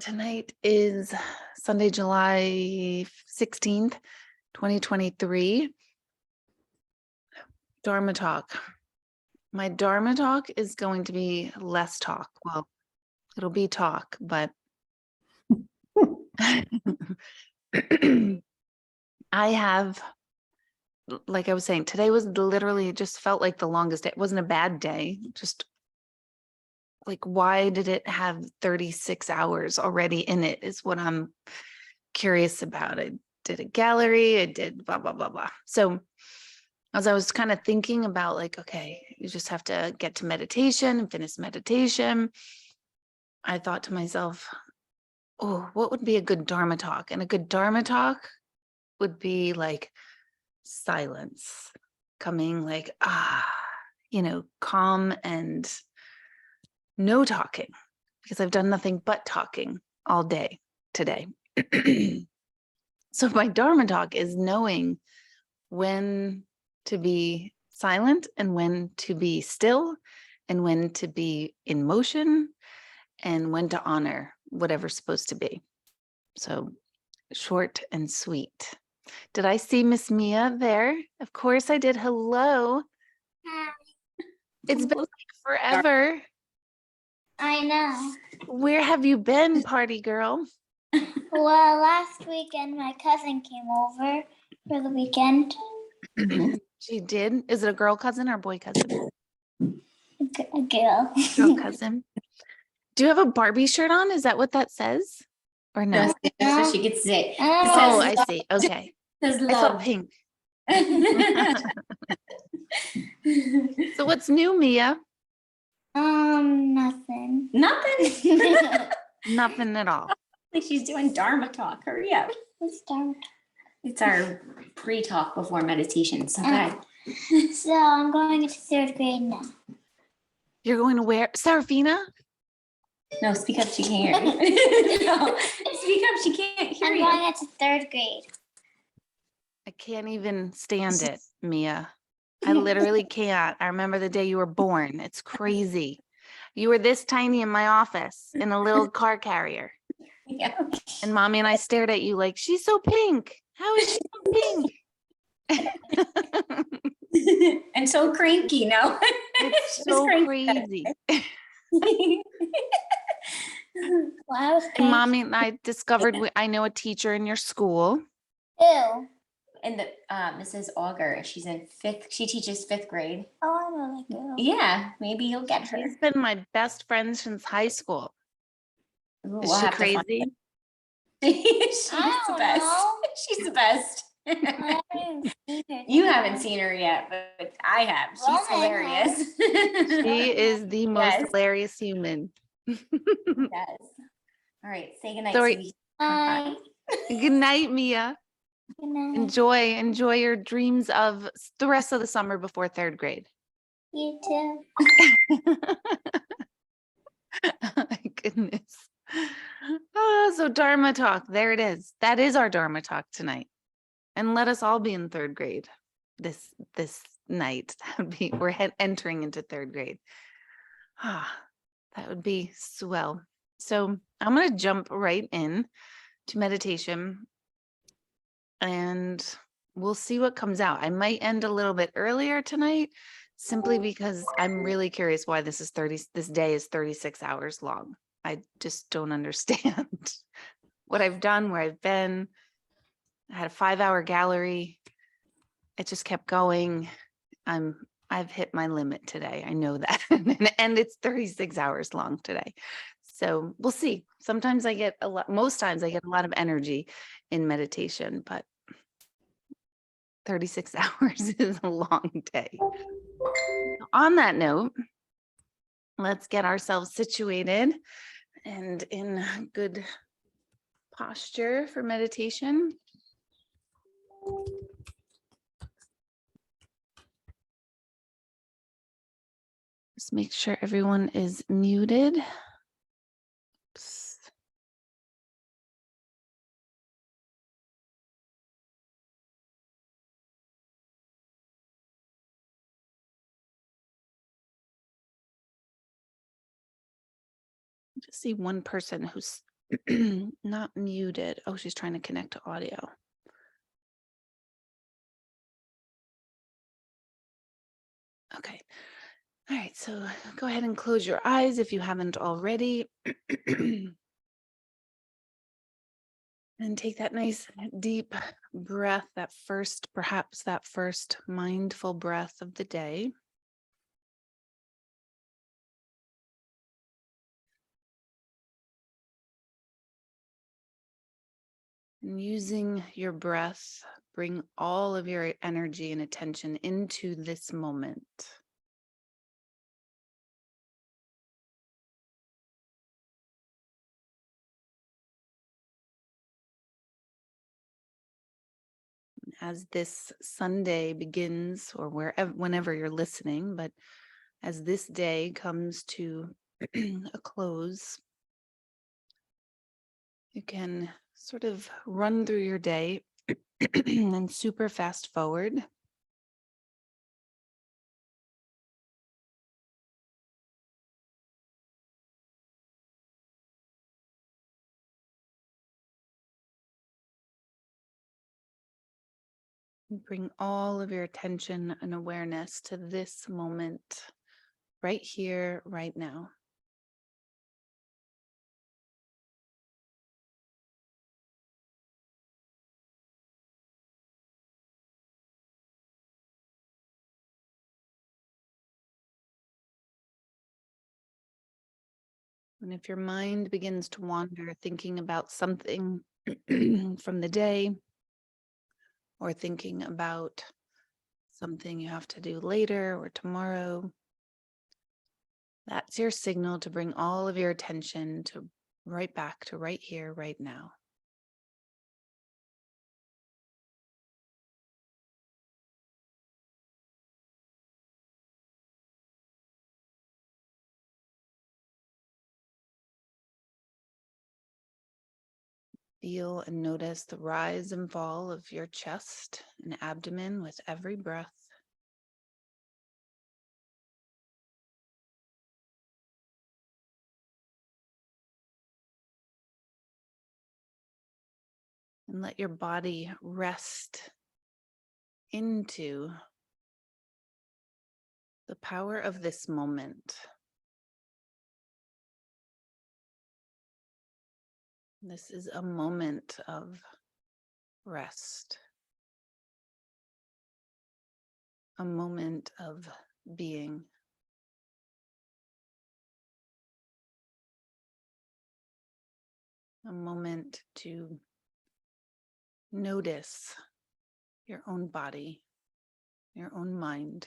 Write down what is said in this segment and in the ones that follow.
Tonight is Sunday, July 16th, 2023. Dharma talk. My Dharma talk is going to be less talk. Well, it'll be talk, but I have, like I was saying, today was literally just felt like the longest day. It wasn't a bad day. Just like, why did it have 36 hours already in it is what I'm curious about. I did a gallery, I did blah, blah, blah, blah. So as I was kind of thinking about like, okay, you just have to get to meditation and finish meditation, I thought to myself, oh, what would be a good Dharma talk? And a good Dharma talk would be like silence, coming like, calm and no talking, because I've done nothing but talking all day today. So my Dharma talk is knowing when to be silent and when to be still and when to be in motion and when to honor whatever's supposed to be. So short and sweet. Did I see Miss Mia there? Of course I did. Hello. Hi. It's been like forever. I know. Where have you been, party girl? Well, last weekend my cousin came over for the weekend. She did? Is it a girl cousin or a boy cousin? A girl. Girl cousin. Do you have a Barbie shirt on? Is that what that says? Or no? That's so she could sit. Oh, I see. Okay. Says I saw love. pink. So what's new, Mia? Nothing. Nothing. Nothing at all. Like she's doing Dharma talk. Hurry up. Let's start. It's our pre-talk before meditation. So good. So I'm going into third grade now. You're going to where? Serafina? No, speak up. She can't hear you. No, speak up. She can't hear I'm you. going into third grade. I can't even stand it, Mia. I literally can't. I remember the day you were born. It's crazy. You were this tiny in my office in a little car carrier. Yeah. And Mommy and I stared at you like, she's so pink. How is she so pink? And so cranky, no? It's so crazy. Well, I was And Mommy and I discovered I know a teacher in your school. Ew. And the Mrs. Auger, she's in fifth. She teaches fifth grade. Oh, I know that girl. Yeah, maybe you'll get her. She's been my best friend since high school. Ooh, Is we'll she have to find crazy? She's I the don't best. know. She's the best. I haven't seen her. You haven't seen her yet, but I have. She's Roman hilarious. She is the most Yes. hilarious human. Yes. All right, say goodnight. Sorry. So we Bye. Good night, Mia. Good night. Enjoy your dreams of the rest of the summer before third grade. You too. Oh my goodness. Oh, so Dharma talk. There it is. That is our Dharma talk tonight. And let us all be in third grade this night. That would be, we're entering into third grade. That would be swell. So I'm going to jump right in to meditation and we'll see what comes out. I might end a little bit earlier tonight simply because I'm really curious why this day is 36 hours long. I just don't understand what I've done, where I've been. I had a 5-hour gallery. It just kept going. I've hit my limit today. I know that. And it's 36 hours long today. So we'll see. Sometimes I get most times I get a lot of energy in meditation, but 36 hours is a long day. On that note, let's get ourselves situated and in good posture for meditation. Just make sure everyone is muted. Oops. Just see one person who's Not muted. Oh, she's trying to connect to audio. Okay. All right. So go ahead and close your eyes if you haven't already. And take that nice deep breath, perhaps that first mindful breath of the day. And using your breath, bring all of your energy and attention into this moment. As this Sunday begins, or whenever you're listening, but as this day comes to a close, you can sort of run through your day and super fast forward. And bring all of your attention and awareness to this moment, right here, right now. And if your mind begins to wander, thinking about something from the day, or thinking about something you have to do later or tomorrow, that's your signal to bring all of your attention to right back to right here, right now. Feel and notice the rise and fall of your chest and abdomen with every breath. And let your body rest into the power of this moment. This is a moment of rest, a moment of being. A moment to notice your own body, your own mind,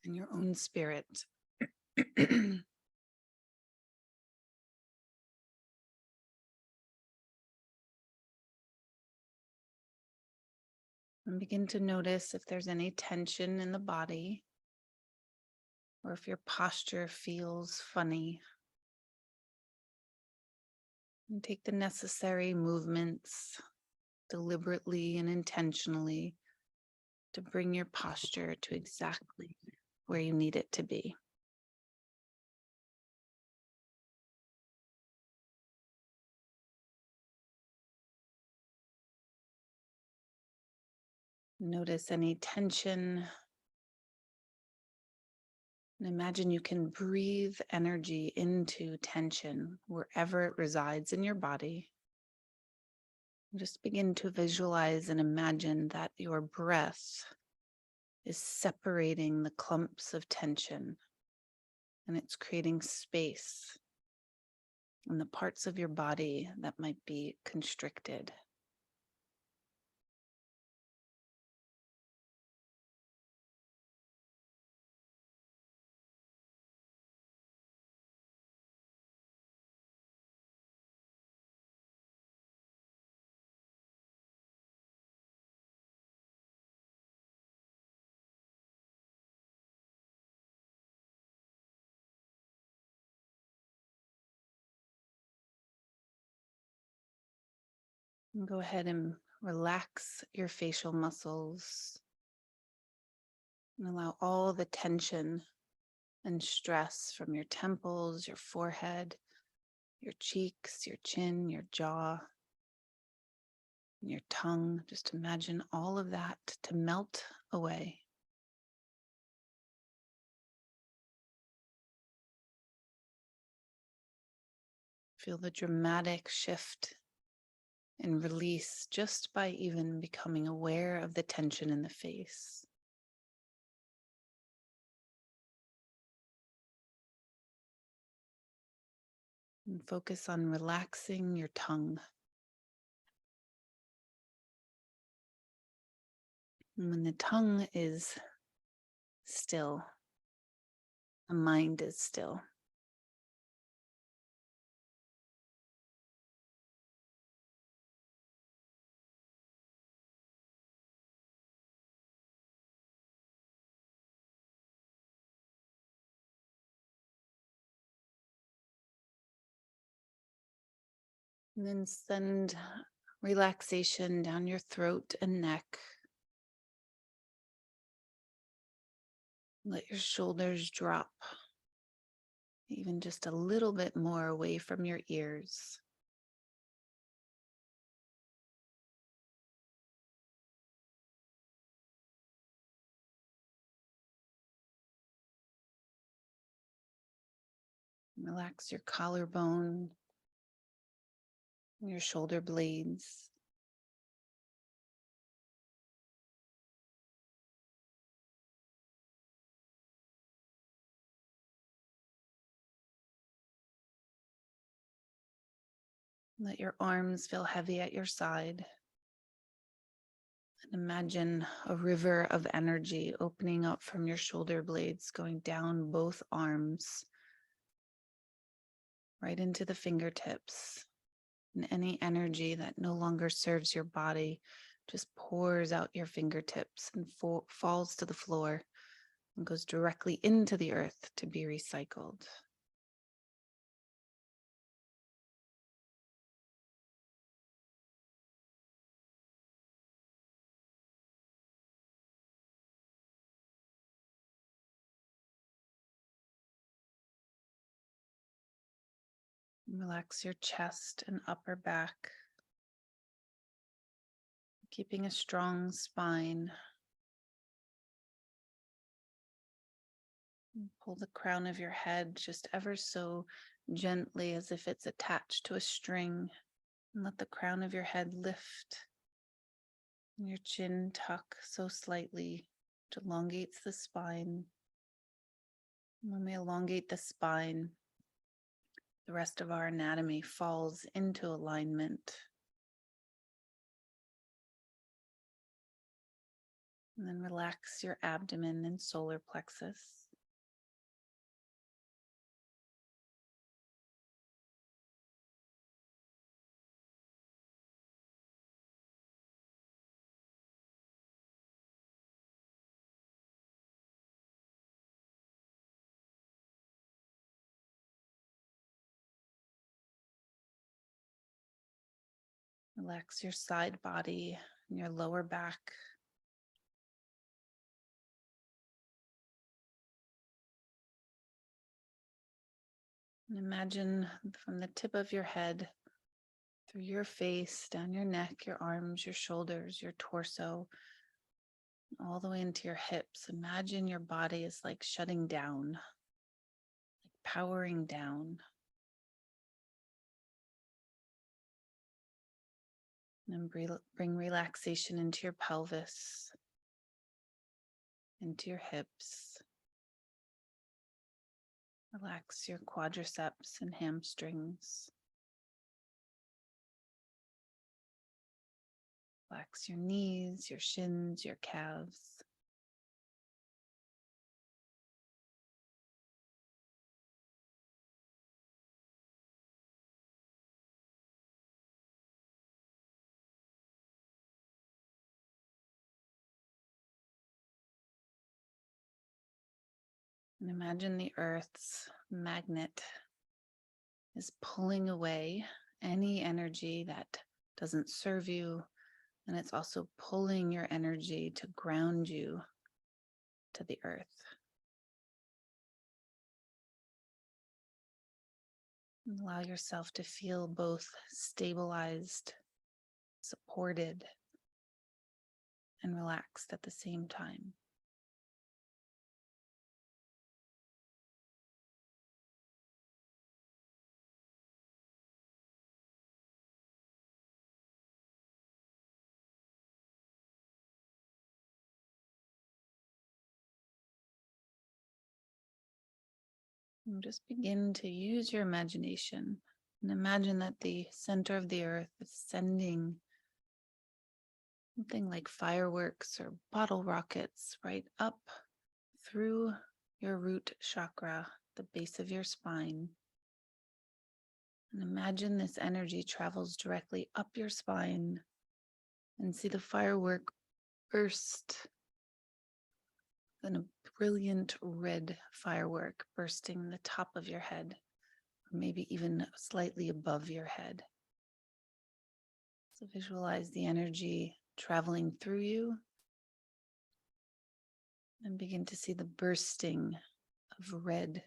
and your own spirit. And begin to notice if there's any tension in the body, or if your posture feels funny. And take the necessary movements deliberately and intentionally to bring your posture to exactly where you need it to be. Notice any tension. And imagine you can breathe energy into tension wherever it resides in your body. And just begin to visualize and imagine that your breath is separating the clumps of tension, and it's creating space in the parts of your body that might be constricted. And go ahead and relax your facial muscles and allow all the tension and stress from your temples, your forehead, your cheeks, your chin, your jaw, and your tongue. Just imagine all of that to melt away. Feel the dramatic shift and release just by even becoming aware of the tension in the face. And focus on relaxing your tongue. And when the tongue is still, the mind is still. And then send relaxation down your throat and neck. Let your shoulders drop, even just a little bit more away from your ears. Relax your collarbone, your shoulder blades. Let your arms feel heavy at your side. And imagine a river of energy opening up from your shoulder blades, going down both arms, right into the fingertips. And any energy that no longer serves your body just pours out your fingertips and falls to the floor and goes directly into the earth to be recycled. Relax your chest and upper back, keeping a strong spine. Pull the crown of your head just ever so gently as if it's attached to a string. And let the crown of your head lift. And your chin tuck so slightly, which elongates the spine. And when we elongate the spine, the rest of our anatomy falls into alignment. And then relax your abdomen and solar plexus. Relax your side body and your lower back. And imagine from the tip of your head, through your face, down your neck, your arms, your shoulders, your torso, all the way into your hips. Imagine your body is like shutting down, like powering down. And bring relaxation into your pelvis, into your hips. Relax your quadriceps and hamstrings. Relax your knees, your shins, your calves. And imagine the earth's magnet is pulling away any energy that doesn't serve you. And it's also pulling your energy to ground you to the earth. And allow yourself to feel both stabilized, supported, and relaxed at the same time. And just begin to use your imagination and imagine that the center of the earth is sending something like fireworks or bottle rockets right up through your root chakra, the base of your spine. And imagine this energy travels directly up your spine and see the firework burst. Then a brilliant red firework bursting the top of your head, or maybe even slightly above your head. So visualize the energy traveling through you and begin to see the bursting of red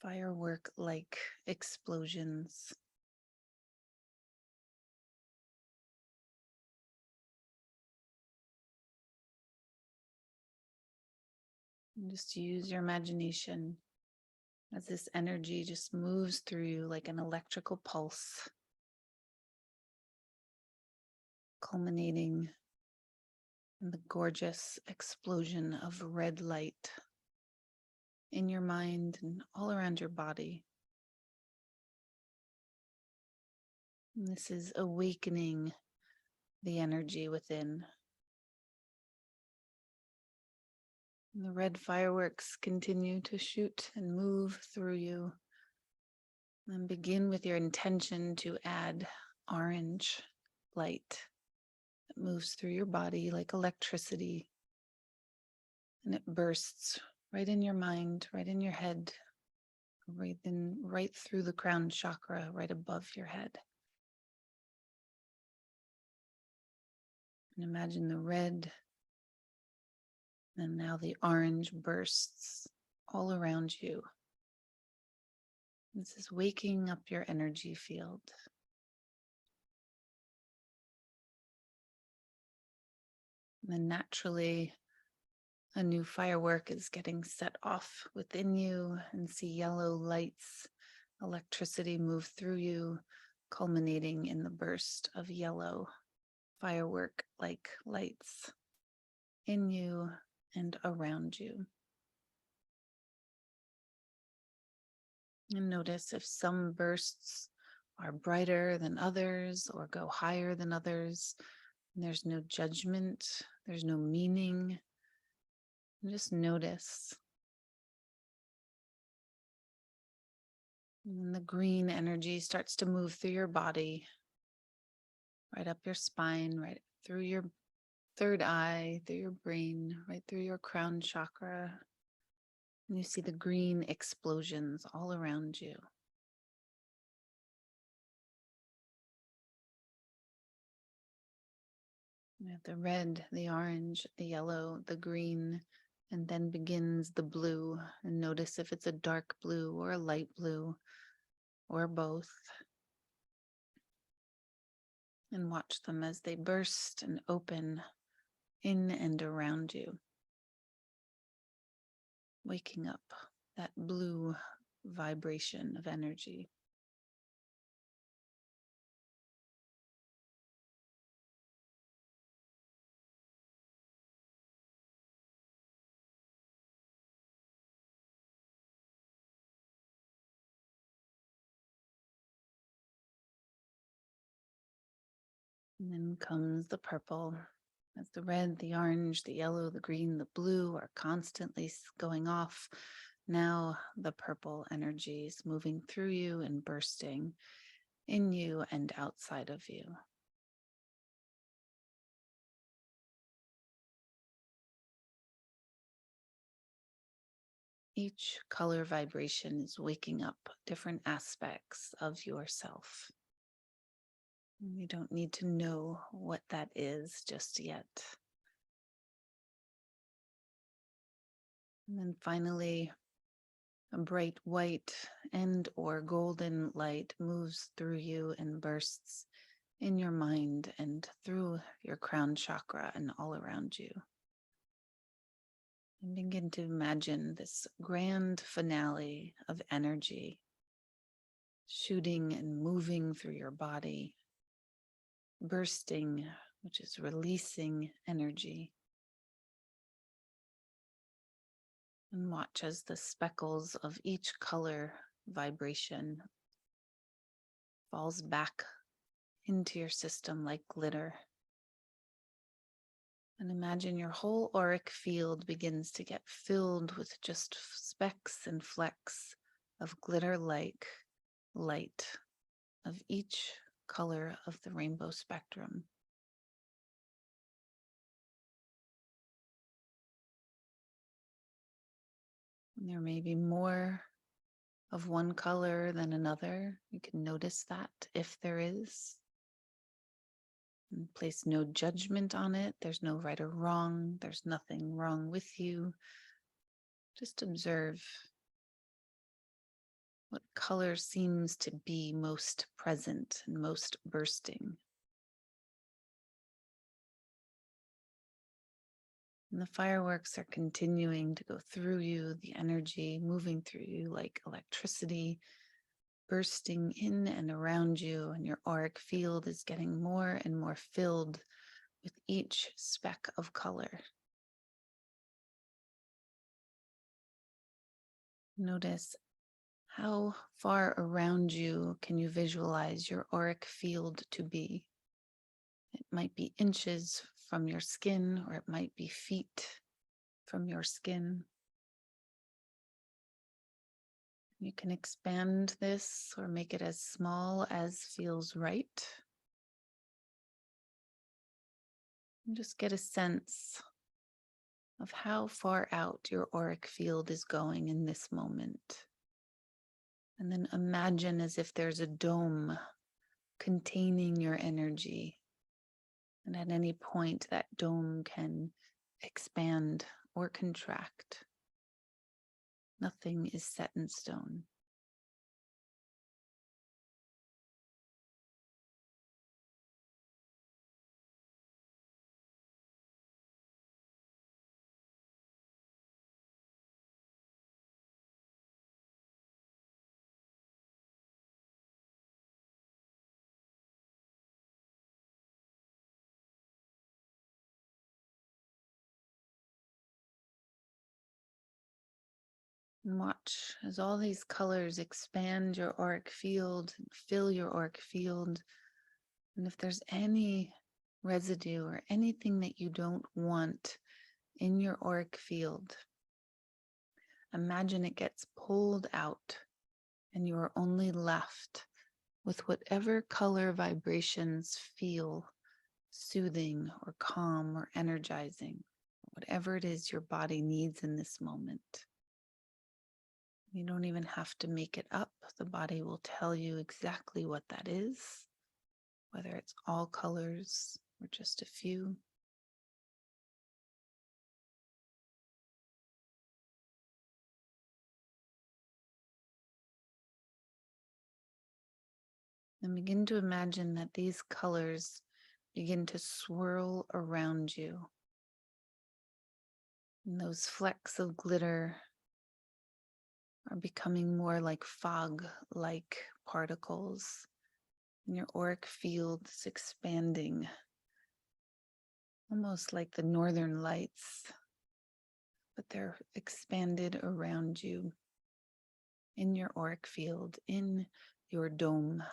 firework-like explosions. And just use your imagination as this energy just moves through you like an electrical pulse, culminating in the gorgeous explosion of red light in your mind and all around your body. And this is awakening the energy within. And the red fireworks continue to shoot and move through you. Then begin with your intention to add orange light that moves through your body like electricity. And it bursts right in your mind, right in your head, right through the crown chakra, right above your head. And imagine the red and now the orange bursts all around you. This is waking up your energy field. And then naturally, a new firework is getting set off within you, and see yellow lights, electricity move through you, culminating in the burst of yellow firework-like lights in you and around you. And notice if some bursts are brighter than others or go higher than others. There's no judgment, there's no meaning. Just notice. And then the green energy starts to move through your body, right up your spine, right through your third eye, through your brain, right through your crown chakra. And you see the green explosions all around you. You have the red, the orange, the yellow, the green, and then begins the blue. And notice if it's a dark blue or a light blue or both. And watch them as they burst and open in and around you, waking up that blue vibration of energy. And then comes the purple, as the red, the orange, the yellow, the green, the blue are constantly going off. Now the purple energy is moving through you and bursting in you and outside of you. Each color vibration is waking up different aspects of yourself. You don't need to know what that is just yet. And then finally, a bright white and or golden light moves through you and bursts in your mind and through your crown chakra and all around you. And begin to imagine this grand finale of energy shooting and moving through your body, bursting, which is releasing energy. And watch as the speckles of each color vibration falls back into your system like glitter. And imagine your whole auric field begins to get filled with just specks and flecks of glitter-like light of each color of the rainbow spectrum. And there may be more of one color than another. You can notice that if there is. And place no judgment on it. There's no right or wrong. There's nothing wrong with you. Just observe what color seems to be most present and most bursting. And the fireworks are continuing to go through you, the energy moving through you like electricity, bursting in and around you, and your auric field is getting more and more filled with each speck of color. Notice how far around you can you visualize your auric field to be. It might be inches from your skin, or it might be feet from your skin. You can expand this or make it as small as feels right. And just get a sense of how far out your auric field is going in this moment. And then imagine as if there's a dome containing your energy. And at any point, that dome can expand or contract. Nothing is set in stone. And watch as all these colors expand your auric field, and fill your auric field. And if there's any residue or anything that you don't want in your auric field, imagine it gets pulled out and you are only left with whatever color vibrations feel soothing or calm or energizing, whatever it is your body needs in this moment. You don't even have to make it up. The body will tell you exactly what that is, whether it's all colors or just a few. And begin to imagine that these colors begin to swirl around you. And those flecks of glitter are becoming more like fog-like particles. And your auric field is expanding, almost like the northern lights, but they're expanded around you in your auric field, in your dome.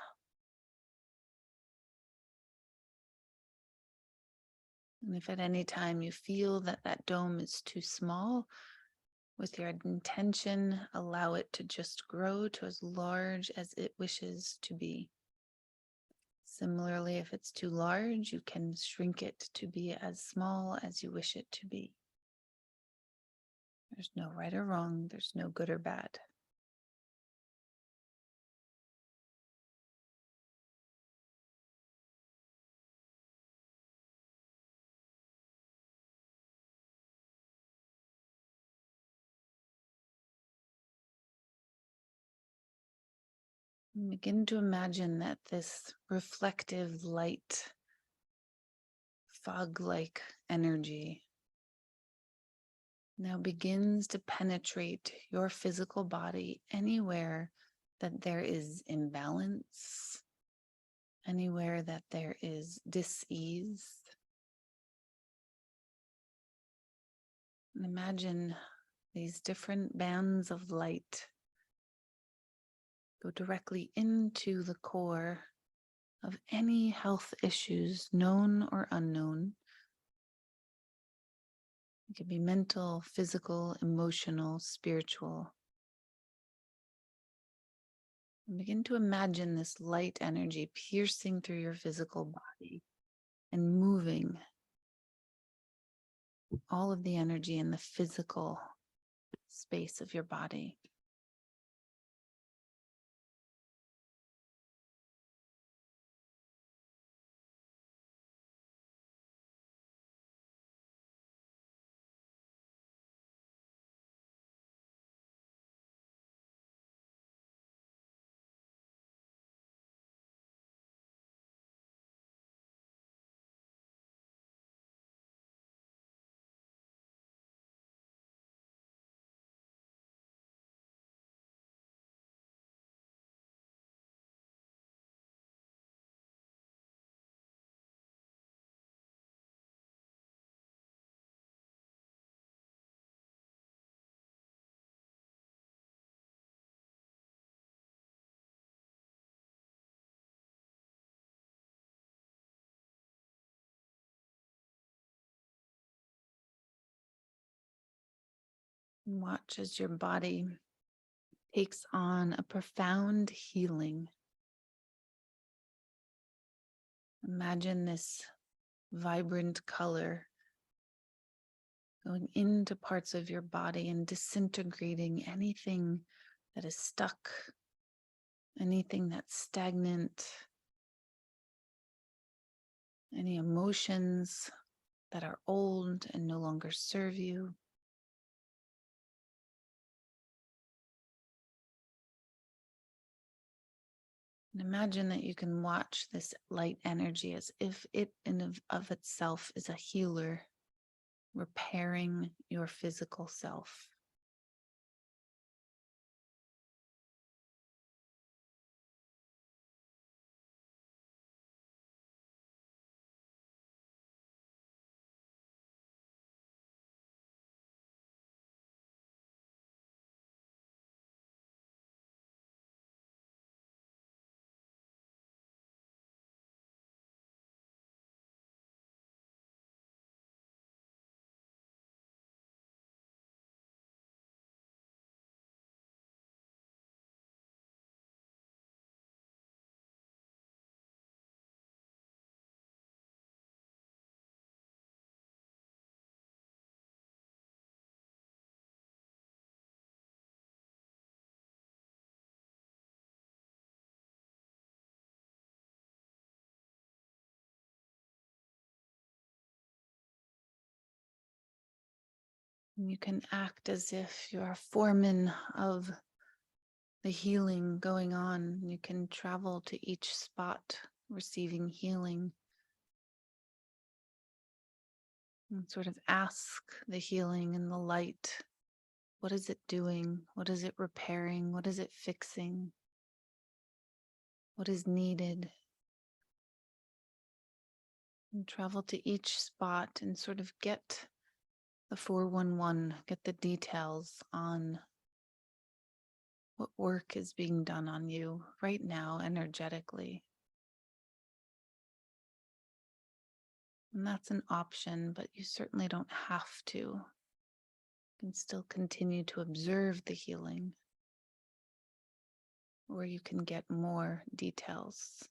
And if at any time you feel that that dome is too small, with your intention, allow it to just grow to as large as it wishes to be. Similarly, if it's too large, you can shrink it to be as small as you wish it to be. There's no right or wrong. There's no good or bad. And begin to imagine that this reflective light, fog-like energy now begins to penetrate your physical body anywhere that there is imbalance, anywhere that there is dis-ease. And imagine these different bands of light go directly into the core of any health issues, known or unknown. It could be mental, physical, emotional, spiritual. And begin to imagine this light energy piercing through your physical body and moving all of the energy in the physical space of your body. And watch as your body takes on a profound healing. Imagine this vibrant color going into parts of your body and disintegrating anything that is stuck, anything that's stagnant, any emotions that are old and no longer serve you. And imagine that you can watch this light energy as if it in of itself is a healer, repairing your physical self. And you can act as if you're a foreman of the healing going on. You can travel to each spot receiving healing and sort of ask the healing and the light, what is it doing? What is it repairing? What is it fixing? What is needed? And travel to each spot and sort of get the 411, get the details on what work is being done on you right now energetically. And that's an option, but you certainly don't have to. You can still continue to observe the healing, or you can get more details.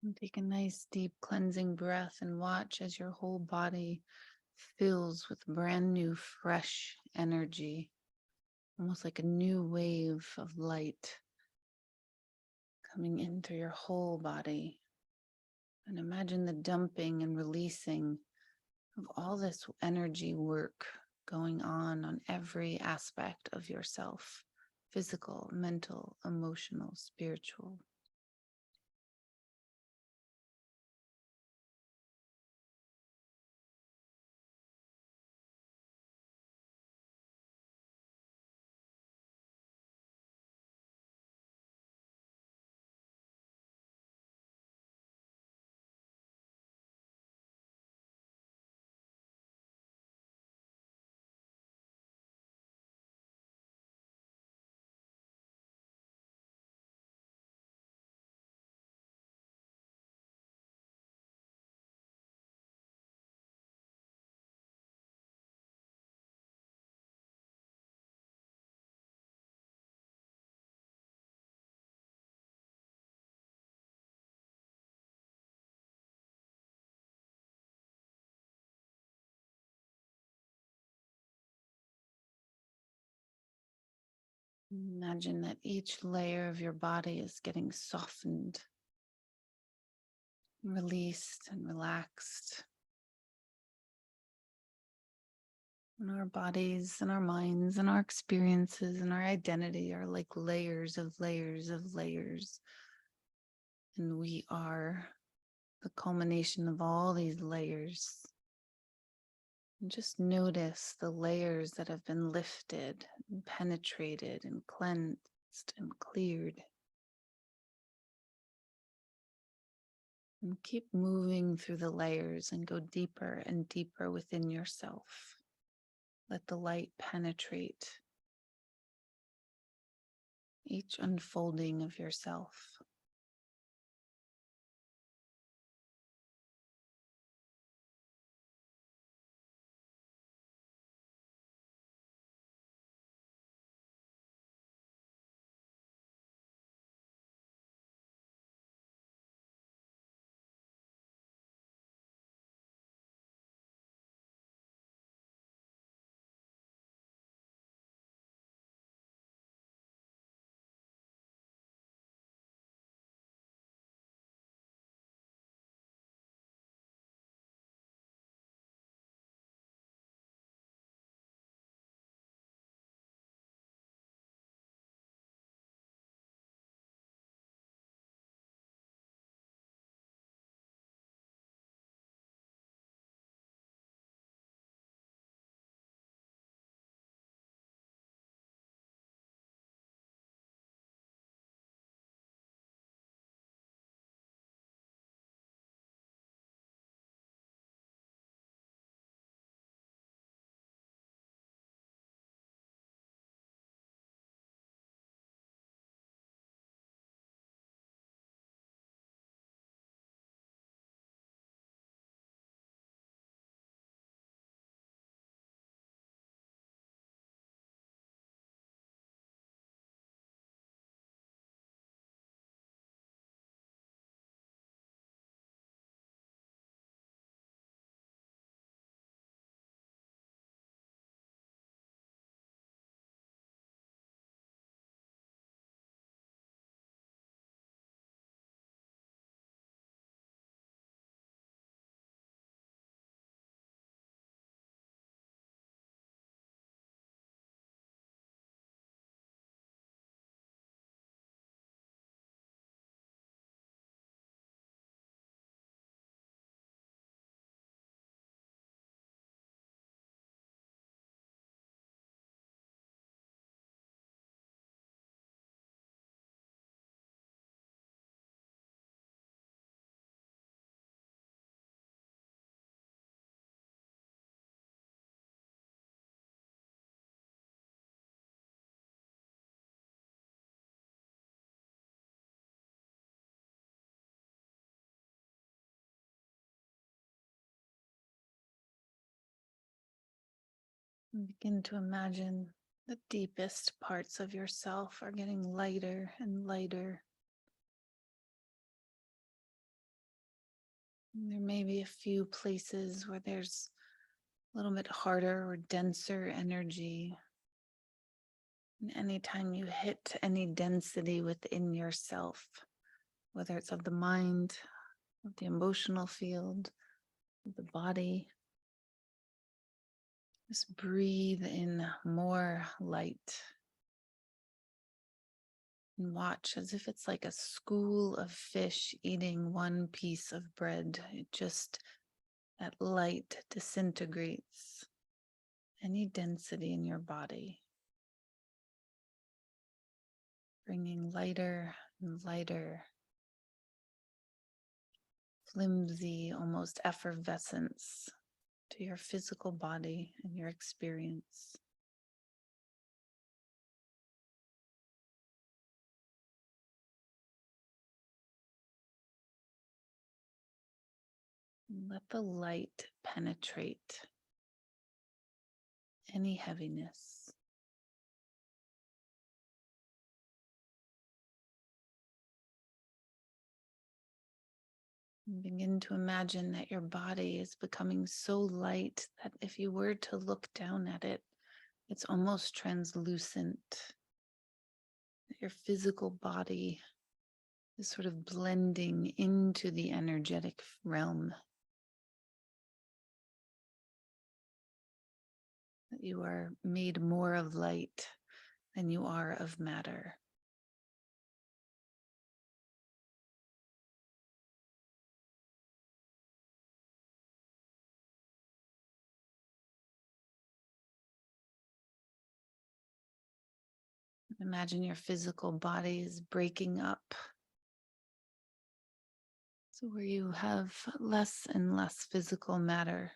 And take a nice deep cleansing breath and watch as your whole body fills with brand new, fresh energy, almost like a new wave of light coming in through your whole body. And imagine the dumping and releasing of all this energy work going on every aspect of yourself: physical, mental, emotional, spiritual. Imagine that each layer of your body is getting softened, released, and relaxed. And our bodies and our minds and our experiences and our identity are like layers of layers of layers. And we are the culmination of all these layers. And just notice the layers that have been lifted and penetrated and cleansed and cleared. And keep moving through the layers and go deeper and deeper within yourself. Let the light penetrate each unfolding of yourself. And begin to imagine the deepest parts of yourself are getting lighter and lighter. There may be a few places where there's a little bit harder or denser energy. And anytime you hit any density within yourself, whether it's of the mind, of the emotional field, of the body, just breathe in more light and watch as if it's like a school of fish eating one piece of bread. It just, that light disintegrates any density in your body, bringing lighter and lighter, flimsy, almost effervescence to your physical body and your experience. And let the light penetrate any heaviness. And begin to imagine that your body is becoming so light that if you were to look down at it, it's almost translucent. That your physical body is sort of blending into the energetic realm. That you are made more of light than you are of matter. Imagine your physical body is breaking up. So where you have less and less physical matter.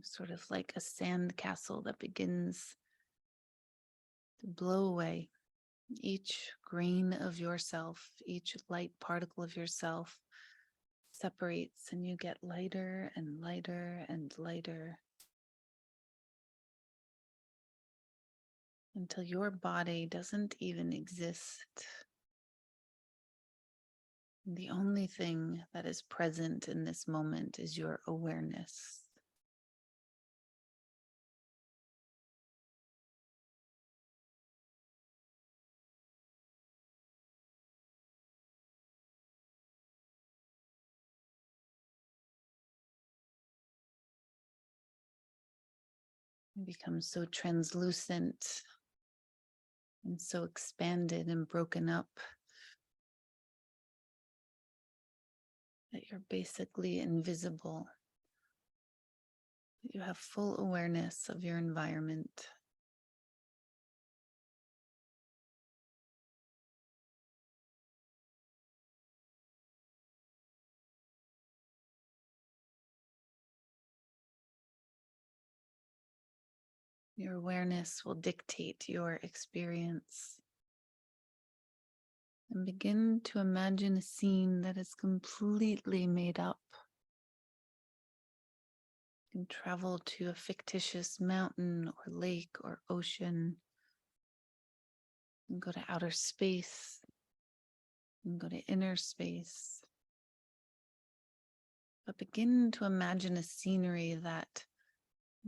Sort of like a sand castle that begins to blow away each grain of yourself, each light particle of yourself separates, and you get lighter and lighter and lighter until your body doesn't even exist. The only thing that is present in this moment is your awareness. You become so translucent and so expanded and broken up that you're basically invisible. You have full awareness of your environment. Your awareness will dictate your experience. And begin to imagine a scene that is completely made up. You can travel to a fictitious mountain or lake or ocean, and go to outer space, and go to inner space. But begin to imagine a scenery that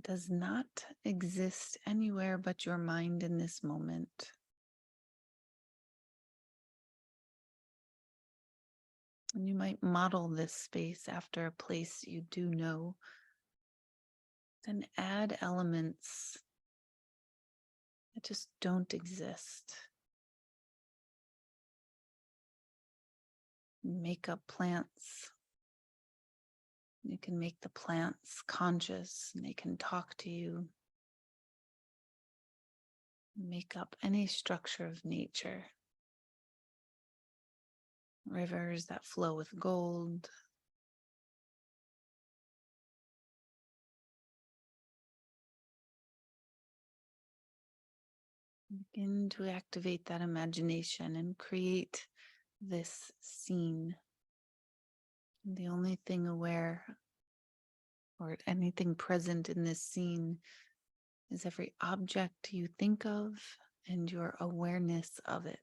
does not exist anywhere but your mind in this moment. And you might model this space after a place you do know. Then add elements that just don't exist. Make up plants. You can make the plants conscious and they can talk to you. Make up any structure of nature. Rivers that flow with gold. Begin to activate that imagination and create this scene. The only thing aware or anything present in this scene is every object you think of, and your awareness of it.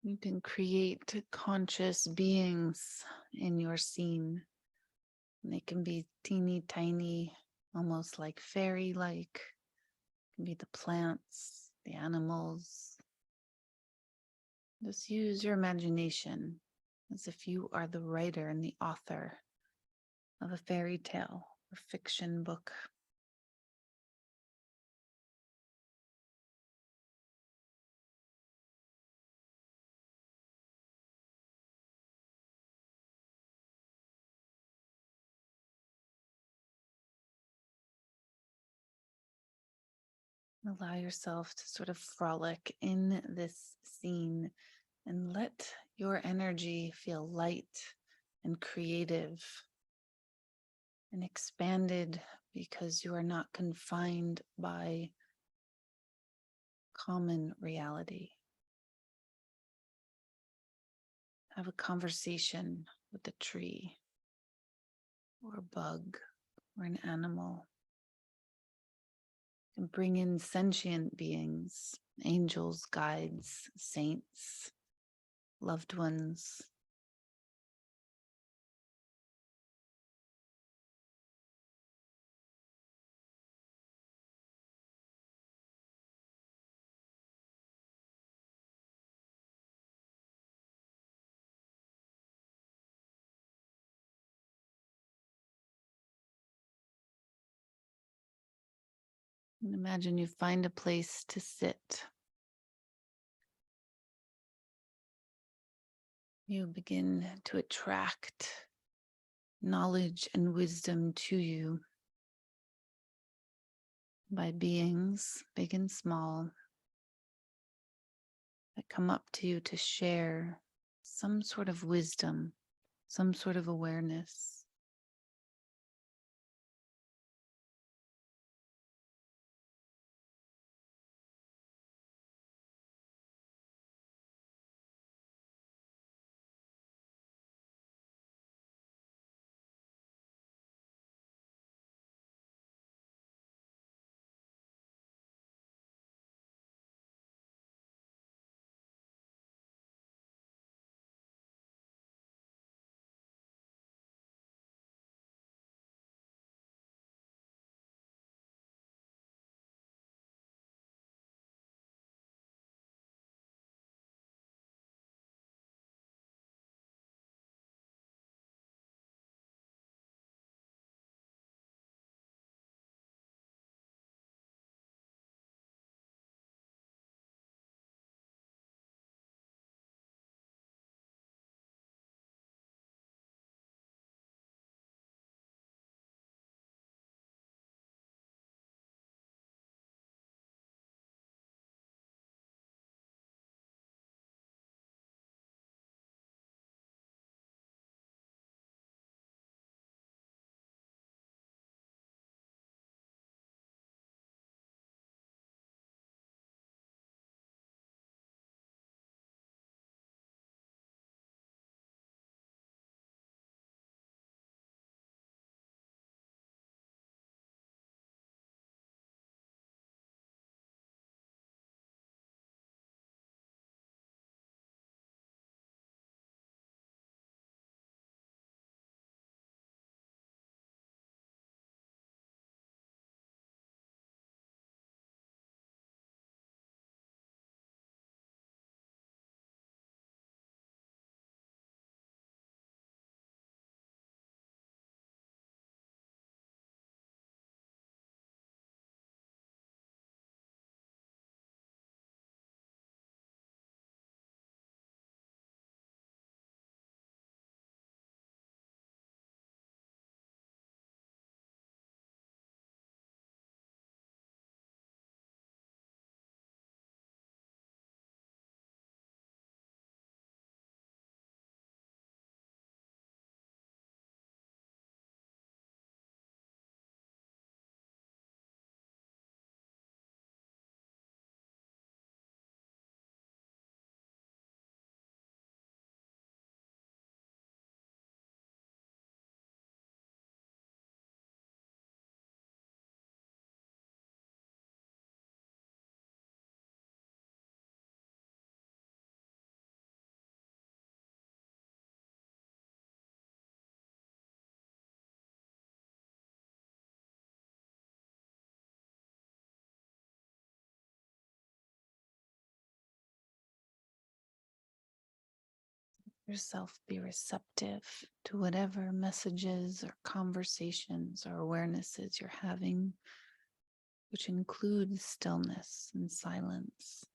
You can create conscious beings in your scene. They can be teeny tiny, almost like fairy-like. It can be the plants, the animals. Just use your imagination as if you are the writer and the author of a fairy tale or fiction book. Allow yourself to sort of frolic in this scene and let your energy feel light and creative and expanded because you are not confined by common reality. Have a conversation with a tree or a bug or an animal. And bring in sentient beings, angels, guides, saints, loved ones. And imagine you find a place to sit. You begin to attract knowledge and wisdom to you by beings, big and small, that come up to you to share some sort of wisdom, some sort of awareness. yourself be receptive to whatever messages or conversations or awarenesses you're having, which includes stillness and silence.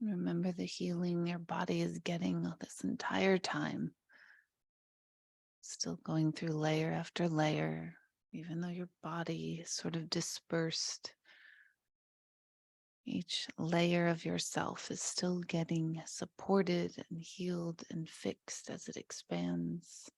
Remember the healing your body is getting this entire time. Still going through layer after layer, even though your body is sort of dispersed. Each layer of yourself is still getting supported and healed and fixed as it expands.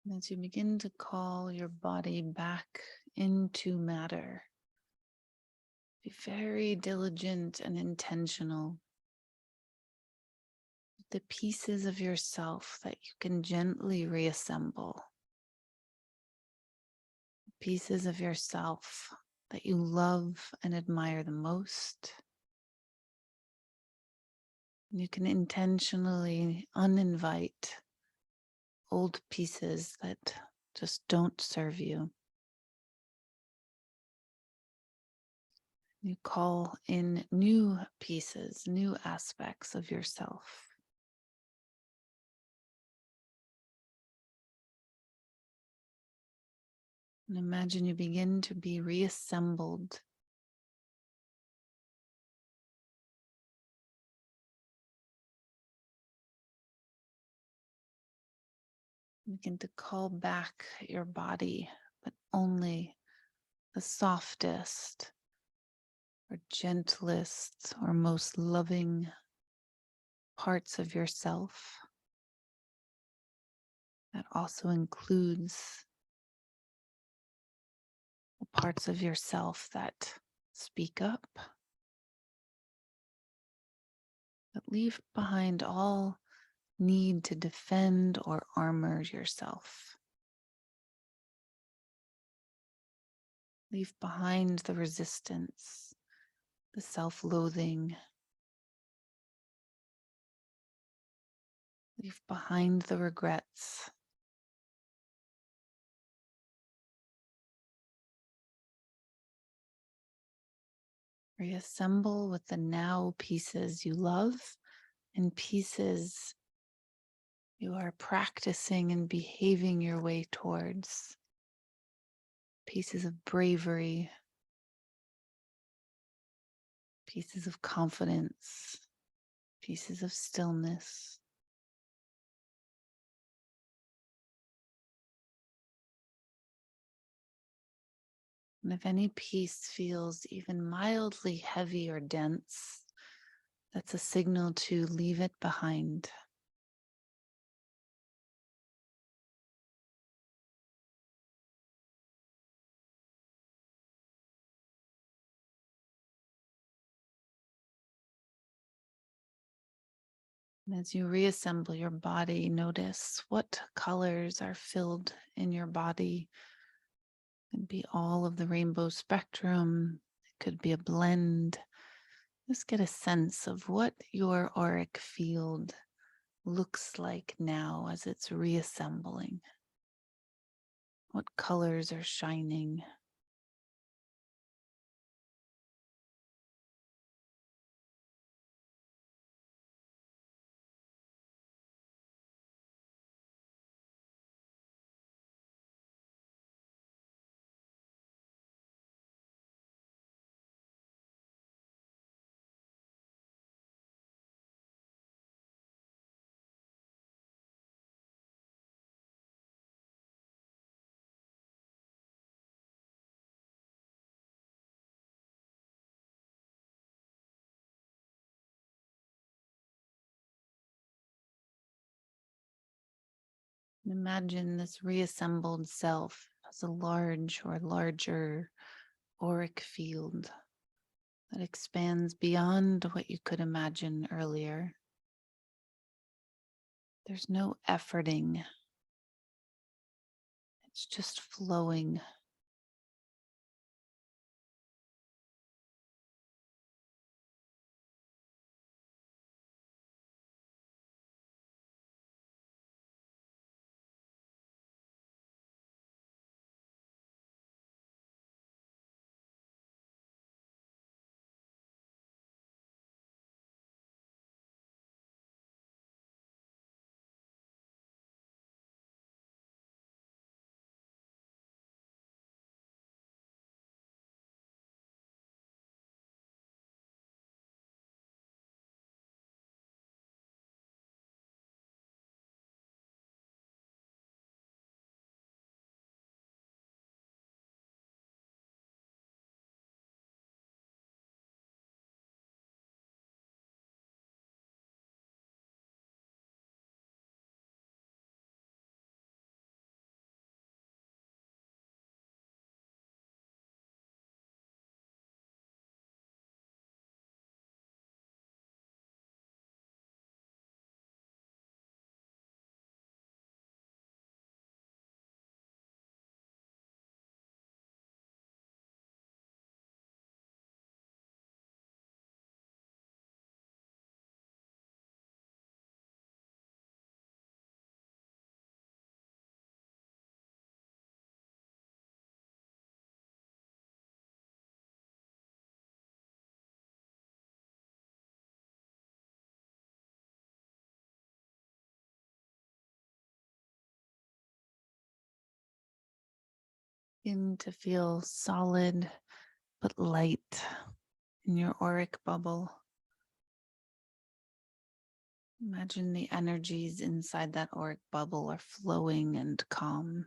And as you begin to call your body back into matter, be very diligent and intentional. The pieces of yourself that you can gently reassemble, pieces of yourself that you love and admire the most. You can intentionally uninvite old pieces that just don't serve you. You call in new pieces, new aspects of yourself. And imagine you begin to be reassembled. Begin to call back your body, but only the softest or gentlest or most loving parts of yourself. That also includes the parts of yourself that speak up, that leave behind all need to defend or armor yourself. Leave behind the resistance, the self-loathing. Leave behind the regrets. Reassemble with the now pieces you love and pieces you are practicing and behaving your way towards. Pieces of bravery, pieces of confidence, pieces of stillness. And if any piece feels even mildly heavy or dense, that's a signal to leave it behind. And as you reassemble your body, notice what colors are filled in your body. It could be all of the rainbow spectrum. It could be a blend. Just get a sense of what your auric field looks like now as it's reassembling. What colors are shining? Imagine this reassembled self as a large or larger auric field that expands beyond what you could imagine earlier. There's no efforting, it's just flowing. Begin to feel solid but light in your auric bubble. Imagine the energies inside that auric bubble are flowing and calm.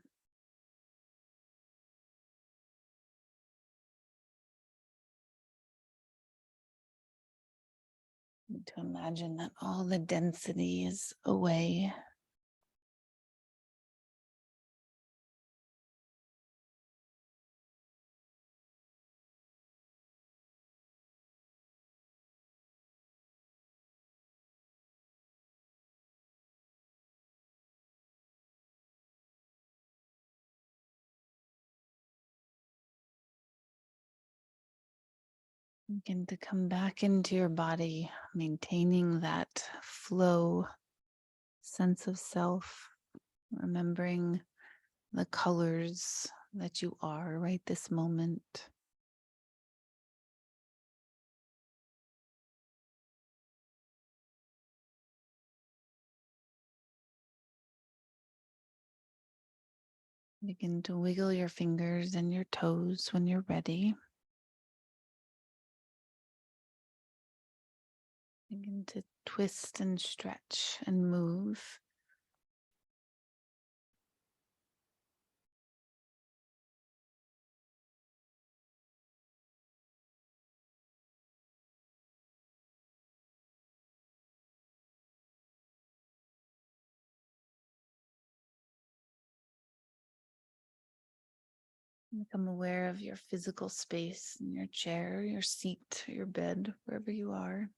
And to imagine that all the density is away. Begin to come back into your body, maintaining that flow, sense of self, remembering the colors that you are right this moment. Begin to wiggle your fingers and your toes when you're ready. Begin to twist and stretch and move. Become aware of your physical space in your chair, your seat, your bed, wherever you are.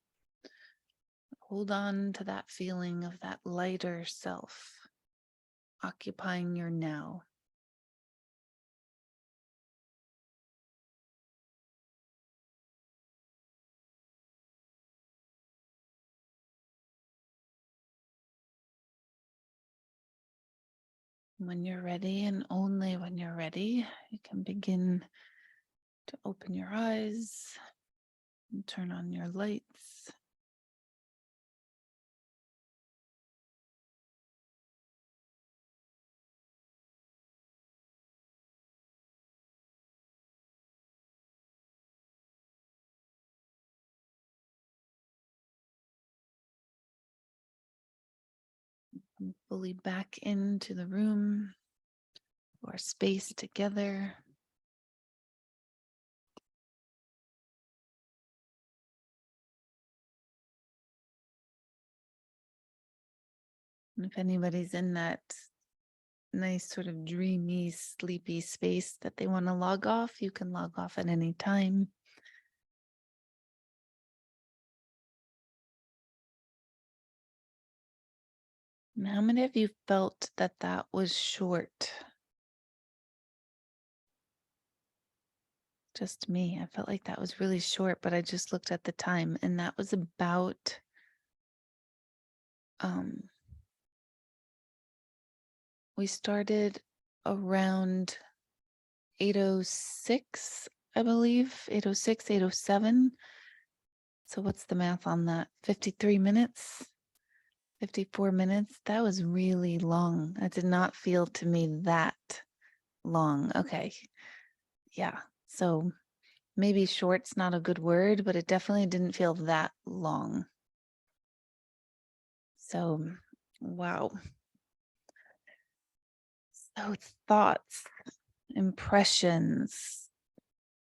hold on to that feeling of that lighter self occupying your now. When you're ready, and only when you're ready, you can begin to open your eyes and turn on your lights. Come fully back into the room, or space together. And if anybody's in that nice sort of dreamy, sleepy space that they want to log off, you can log off at any time. And how many of you felt that that was short? Just me. I felt like that was really short, but I just looked at the time and that was about we started around 8:06, I believe, 8:06, 8:07. So what's the math on that? 53 minutes, 54 minutes. That was really long. That did not feel to me that long. Okay. Yeah. So maybe short's not a good word, but it definitely didn't feel that long. So, wow. So thoughts, impressions,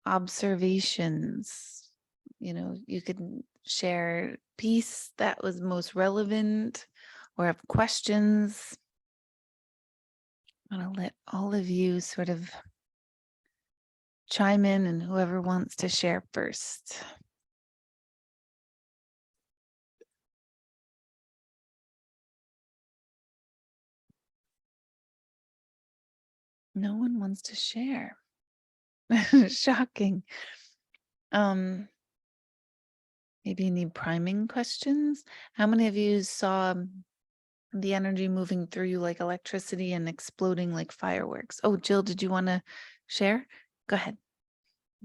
observations, you could share piece that was most relevant or have questions. I want to let all of you sort of chime in, and whoever wants to share first. No one wants to share. Shocking. Maybe you need priming questions. How many of you saw the energy moving through you like electricity and exploding like fireworks? Oh, Jill, did you want to share? Go ahead.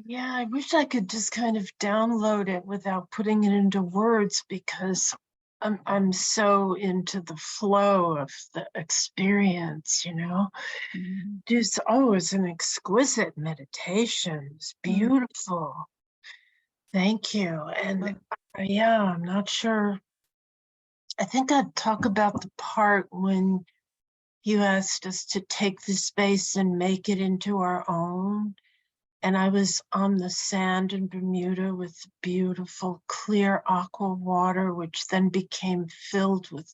Yeah, I wish I could just kind of download it without putting it into words, because I'm so into the flow of the experience, Mhm. Just it's an exquisite meditation. It's beautiful. Thank you. And yeah, I'm not sure. I think I'd talk about the part when you asked us to take the space and make it into our own. And I was on the sand in Bermuda with beautiful, clear aqua water, which then became filled with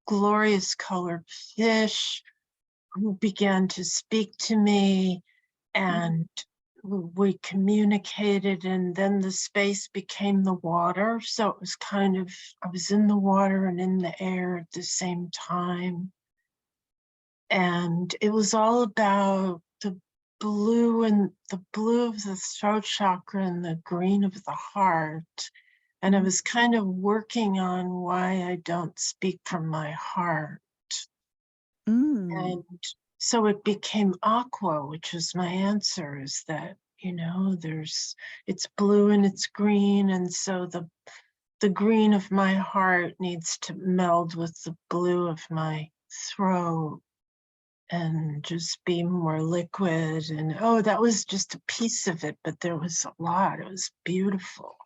glorious colored fish who began to speak to me, and we communicated, and then the space became the water. So it was kind of, I was in the water and in the air at the same time. And it was all about the blue of the throat chakra and the green of the heart. And I was kind of working on why I don't speak from my heart. And so it became aqua, which was my answer, is that, it's blue and it's green. And so the green of my heart needs to meld with the blue of my throat and just be more liquid. And that was just a piece of it, but there was a lot. It was beautiful.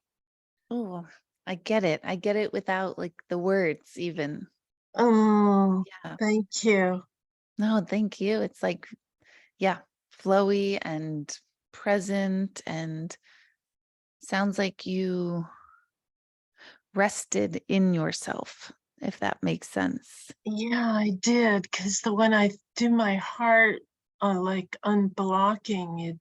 Oh, I get it. I get it without like the words even. Oh, Yeah. thank you. No, thank you. It's like, yeah, flowy and present, and sounds like you rested in yourself, if that makes sense. Yeah, I did, because when I do my heart, like unblocking,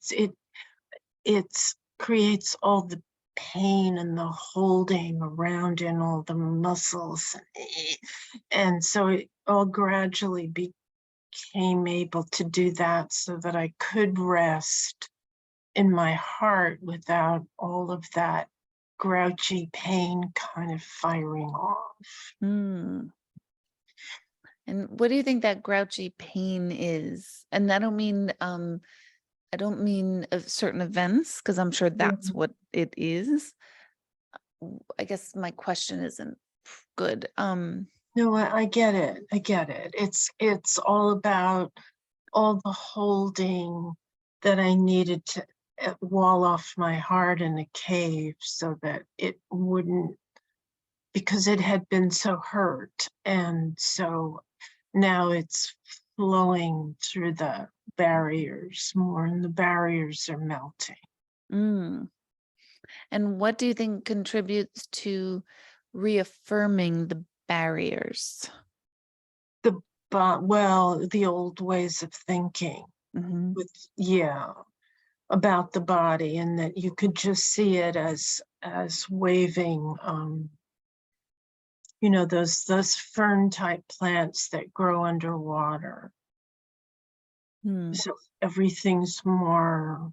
it creates all the pain and the holding around in all the muscles. And so it all gradually became able to do that so that I could rest in my heart without all of that grouchy pain kind of firing off. Mm. And what do you think that grouchy pain is? And I don't mean of certain events, because I'm sure that's what it is. I guess my question isn't good. No, I get it. I get it. It's all about all the holding that I needed to wall off my heart in a cave so that it wouldn't, because it had been so hurt. And so now it's flowing through the barriers more, and the barriers are melting. Mm. And what do you think contributes to reaffirming the barriers? Well, the old ways of thinking Mhm. with, about the body, and that you could just see it as waving, those fern type plants that grow underwater. Hmm. So everything's more,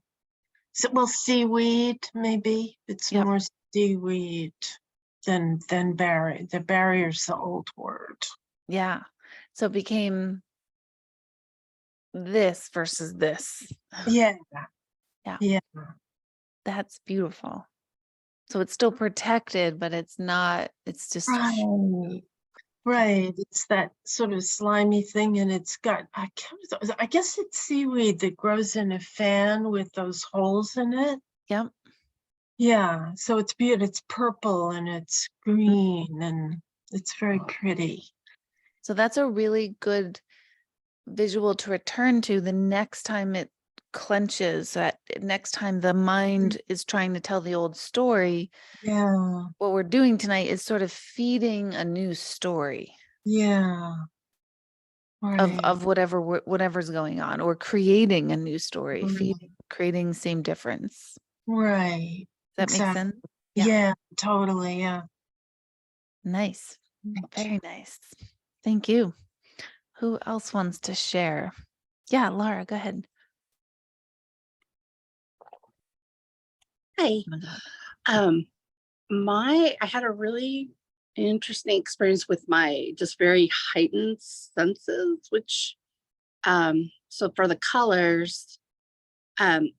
seaweed, maybe it's Yep. more seaweed than barrier. The barrier's the old word. Yeah. So it became this versus this. Yeah. Yeah. Yeah. That's beautiful. So it's still protected, but it's not, it's just, Right. Right. It's that sort of slimy thing, and it's got, I guess it's seaweed that grows in a fan with those holes in it. yep. Yeah. So it's beautiful. It's purple and it's green and it's very pretty. So that's a really good visual to return to the next time it clenches, that next time the mind is trying to tell the old story. Yeah. What we're doing tonight is sort of feeding a new story Yeah. Right. of whatever's going on, or creating a new story, Right. creating same difference. Right. Does that make Exactly. sense? Yeah, totally. Yeah. Nice. Thank you. Very nice. Thank you. Who else wants to share? Yeah, Laura, go ahead. Hi. I had a really interesting experience with my just very heightened senses, which so for the colors,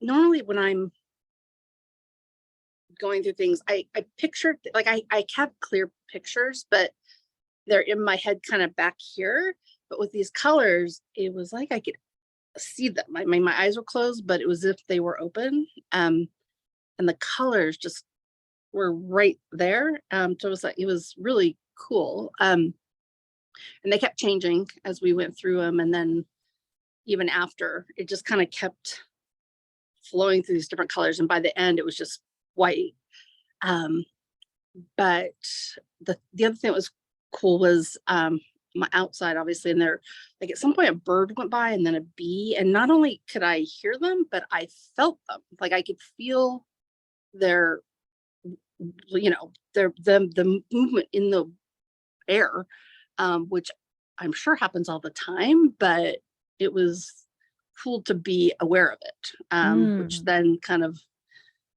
normally when I'm going through things, I pictured, like, I have clear pictures, but they're in my head kind of back here. But with these colors, it was like I could see them. My eyes were closed, but it was as if they were open. And the colors just were right there. So it was really cool. And they kept changing as we went through them. And then even after, it just kind of kept flowing through these different colors. And by the end, it was just white. But the other thing that was cool was my outside, obviously, and there, like, at some point a bird went by and then a bee. And not only could I hear them, but I felt them. Like, I could feel their the movement in the air, which I'm sure happens all the time, but it was cool to be aware of it, which then kind of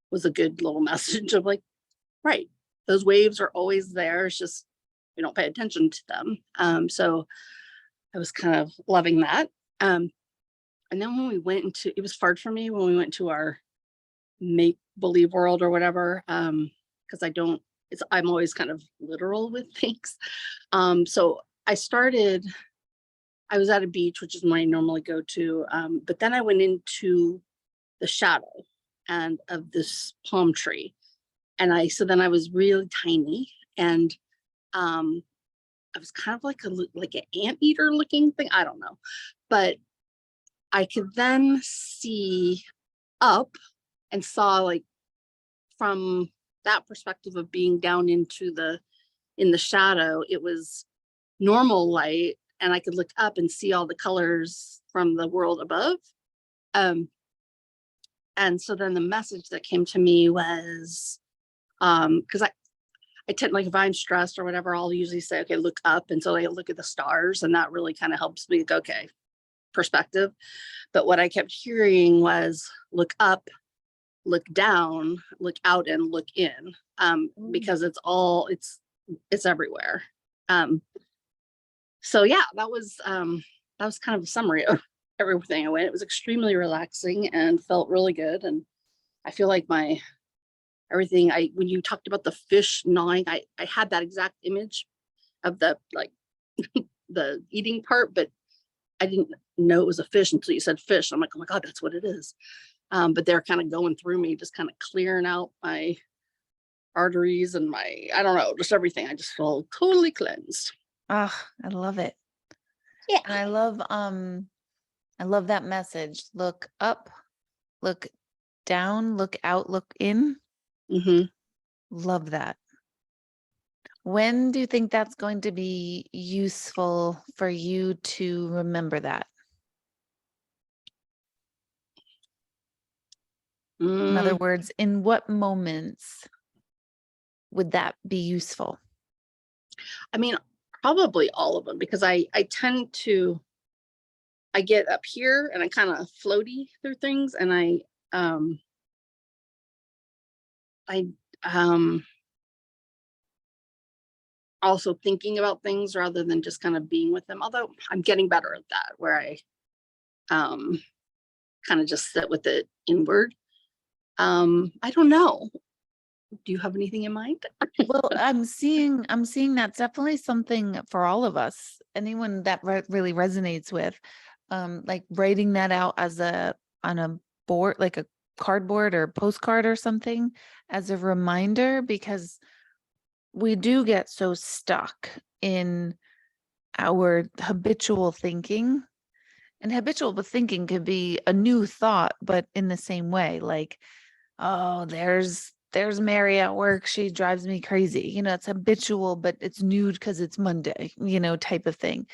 was a good little message of, like, right, those waves are always there. It's just we don't pay attention to them. So I was kind of loving that. And then when we went into, it was hard for me when we went to our make believe world or whatever, because I'm always kind of literal with things. So I was at a beach, which is where I normally go to, but then I went into the shadow and of this palm tree, and then I was really tiny, and I was kind of like an anteater looking thing. I don't know, but I could then see up and saw, like, from that perspective of being down in the shadow, it was normal light, and I could look up and see all the colors from the world above. And so then the message that came to me was, Because I tend, like, if I'm stressed or whatever, I'll usually say, okay, look up. And so I look at the stars, and that really kind of helps me go, okay, perspective. But what I kept hearing was look up, look down, look out, and look in. Because it's everywhere. So yeah, that was kind of a summary of everything I went. It was extremely relaxing and felt really good. And I feel like everything when you talked about the fish gnawing, I had that exact image of the, like, the eating part, but I didn't know it was a fish until you said fish. I'm like, oh my God, that's what it is. But they're kind of going through me, just kind of clearing out my arteries and I don't know, just everything. I just feel totally cleansed. Oh, I love it. Yeah. And I love that message. Look up, look down, look out, look in. Mm-hmm. Love that. When do you think that's going to be useful for you to remember that? In other words, in what moments would that be useful? I mean, probably all of them, because I tend to, I get up here and I kind of floaty through things, and I also thinking about things rather than just kind of being with them. Although I'm getting better at that, where I kind of just sit with it inward. I don't know. Do you have anything in mind? Well, I'm seeing that's definitely something for all of us. Anyone that really resonates with, like writing that out on a board, like a cardboard or postcard or something, as a reminder, because we do get so stuck in our habitual thinking. And habitual thinking could be a new thought, but in the same way, like, oh, there's Mary at work. She drives me crazy. It's habitual, but it's new because it's Monday, type of thing.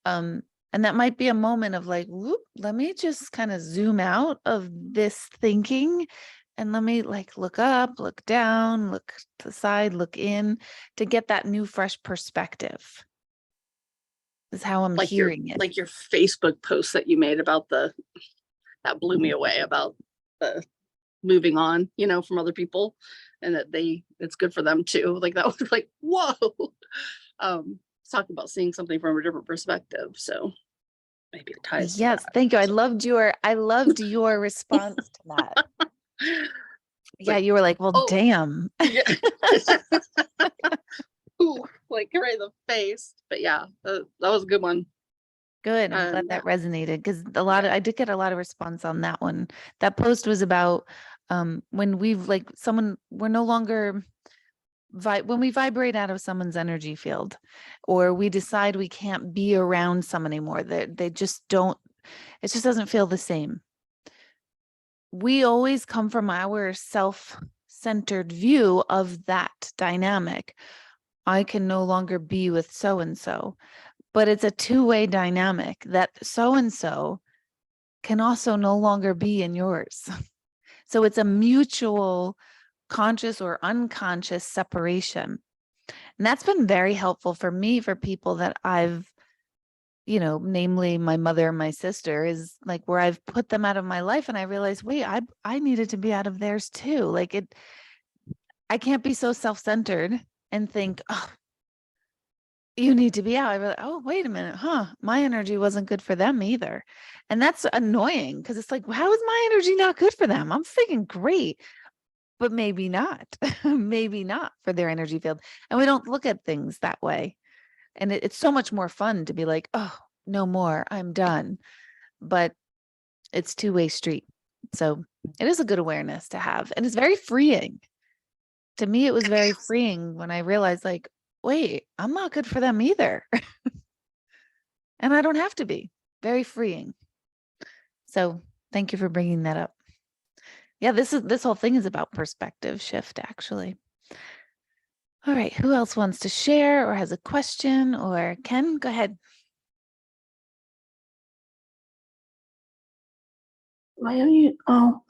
And that might be a moment of like, whoop, let me just kind of zoom out of this thinking, and let me, like, look up, look down, look to the side, look in, to get that new, fresh perspective. Is how I'm Like hearing it. like your Facebook post that you made about that blew me away, about the moving on, from other people, and that it's good for them too. Like, that was like, whoa. Talking about seeing something from a different perspective. So maybe it ties to Yes, that. thank you. I loved your response to that. Yeah, Like, you were like, well, oh, damn. yeah. Ooh, like right in the face. But yeah, that was a good one. Good. I'm glad that resonated, because Yeah. I did get a lot of response on that one. That post was about when we're no longer when we vibrate out of someone's energy field, or we decide we can't be around someone anymore. They just don't, it just doesn't feel the same. We always come from our self-centered view of that dynamic. I can no longer be with so-and-so, but it's a two-way dynamic that so-and-so can also no longer be in yours. So it's a mutual conscious or unconscious separation. And that's been very helpful for me, for people that I've, namely my mother and my sister, is like where I've put them out of my life, and I realized, wait, I needed to be out of theirs too. Like, I can't be so self-centered and think, oh, you need to be out. I realized, oh, wait a minute, my energy wasn't good for them either. And that's annoying, because it's like, how is my energy not good for them? I'm freaking great, but maybe not, maybe not for their energy field. And we don't look at things that way. And it's so much more fun to be like, oh, no more, I'm done. But it's two-way street. So it is a good awareness to have. And it's very freeing. To me, it was very freeing when I realized, like, wait, I'm not good for them either. And I don't have to be. Very freeing. So thank you for bringing that up. Yeah, this whole thing is about perspective shift, actually. All right, who else wants to share or has a question? Or Ken, go ahead. Why are you? Oh,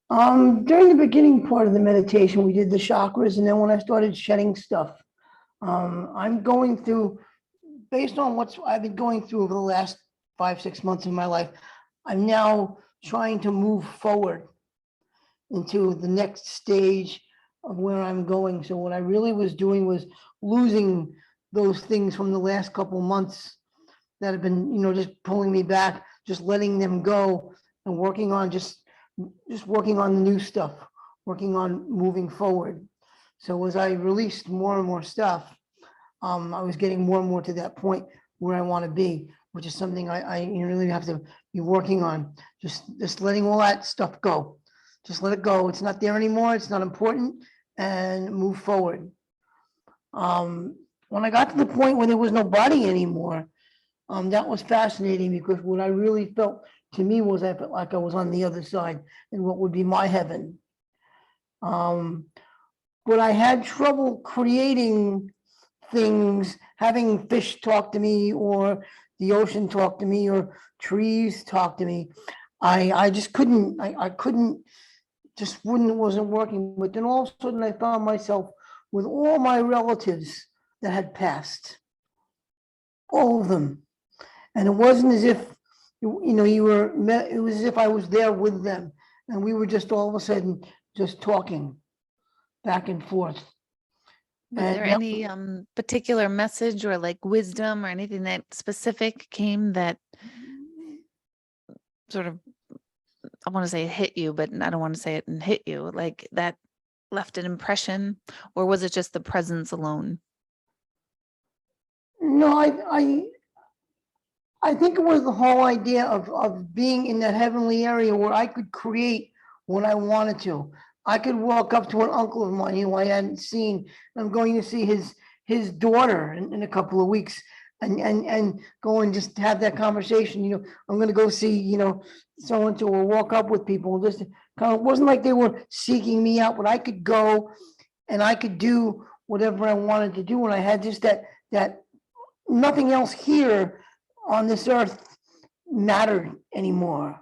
During the beginning part of the meditation, we did the chakras, and then when I started shedding stuff, I'm going through, based on what I've been going through over the last 5-6 months of my life, I'm now trying to move forward into the next stage of where I'm going. So what I really was doing was losing those things from the last couple months that have been, just pulling me back, just letting them go and working on just working on the new stuff, working on moving forward. So as I released more and more stuff, I was getting more and more to that point where I want to be, which is something I really have to be working on. Just letting all that stuff go. Just let it go. It's not there anymore. It's not important, and move forward. When I got to the point where there was no body anymore, that was fascinating, because what I really felt to me was I felt like I was on the other side in what would be my heaven. But I had trouble creating things, having fish talk to me, or the ocean talk to me, or trees talk to me. I just couldn't, I couldn't, just wasn't working. But then all of a sudden I found myself with all my relatives that had passed, all of them. And it wasn't as if, you were, it was as if I was there with them, and we were just all of a sudden just talking back and forth. Was there that- any particular message or like wisdom or anything that specific came that sort of, I want to say hit you, but I don't want to say it and hit you, like that left an impression? Or was it just the presence alone? No, I think it was the whole idea of being in that heavenly area where I could create what I wanted to. I could walk up to an uncle of mine who I hadn't seen. I'm going to see his daughter in a couple of weeks, and go and just have that conversation. I'm going to go see, so and so, or walk up with people. Just kind of, wasn't like they were seeking me out, but I could go and I could do whatever I wanted to do. And I had just that nothing else here on this earth mattered anymore.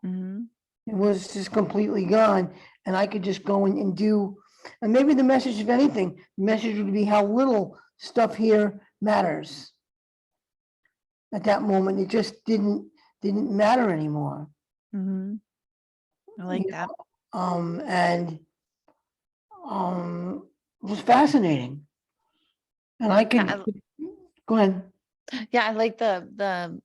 Mhm. It was just completely gone, and I could just go and do. And maybe the message, if anything, the message would be how little stuff here matters. At that moment, it just didn't matter anymore. Mhm. I like You that. And it was fascinating. And I could Yeah, go ahead. Yeah, I like the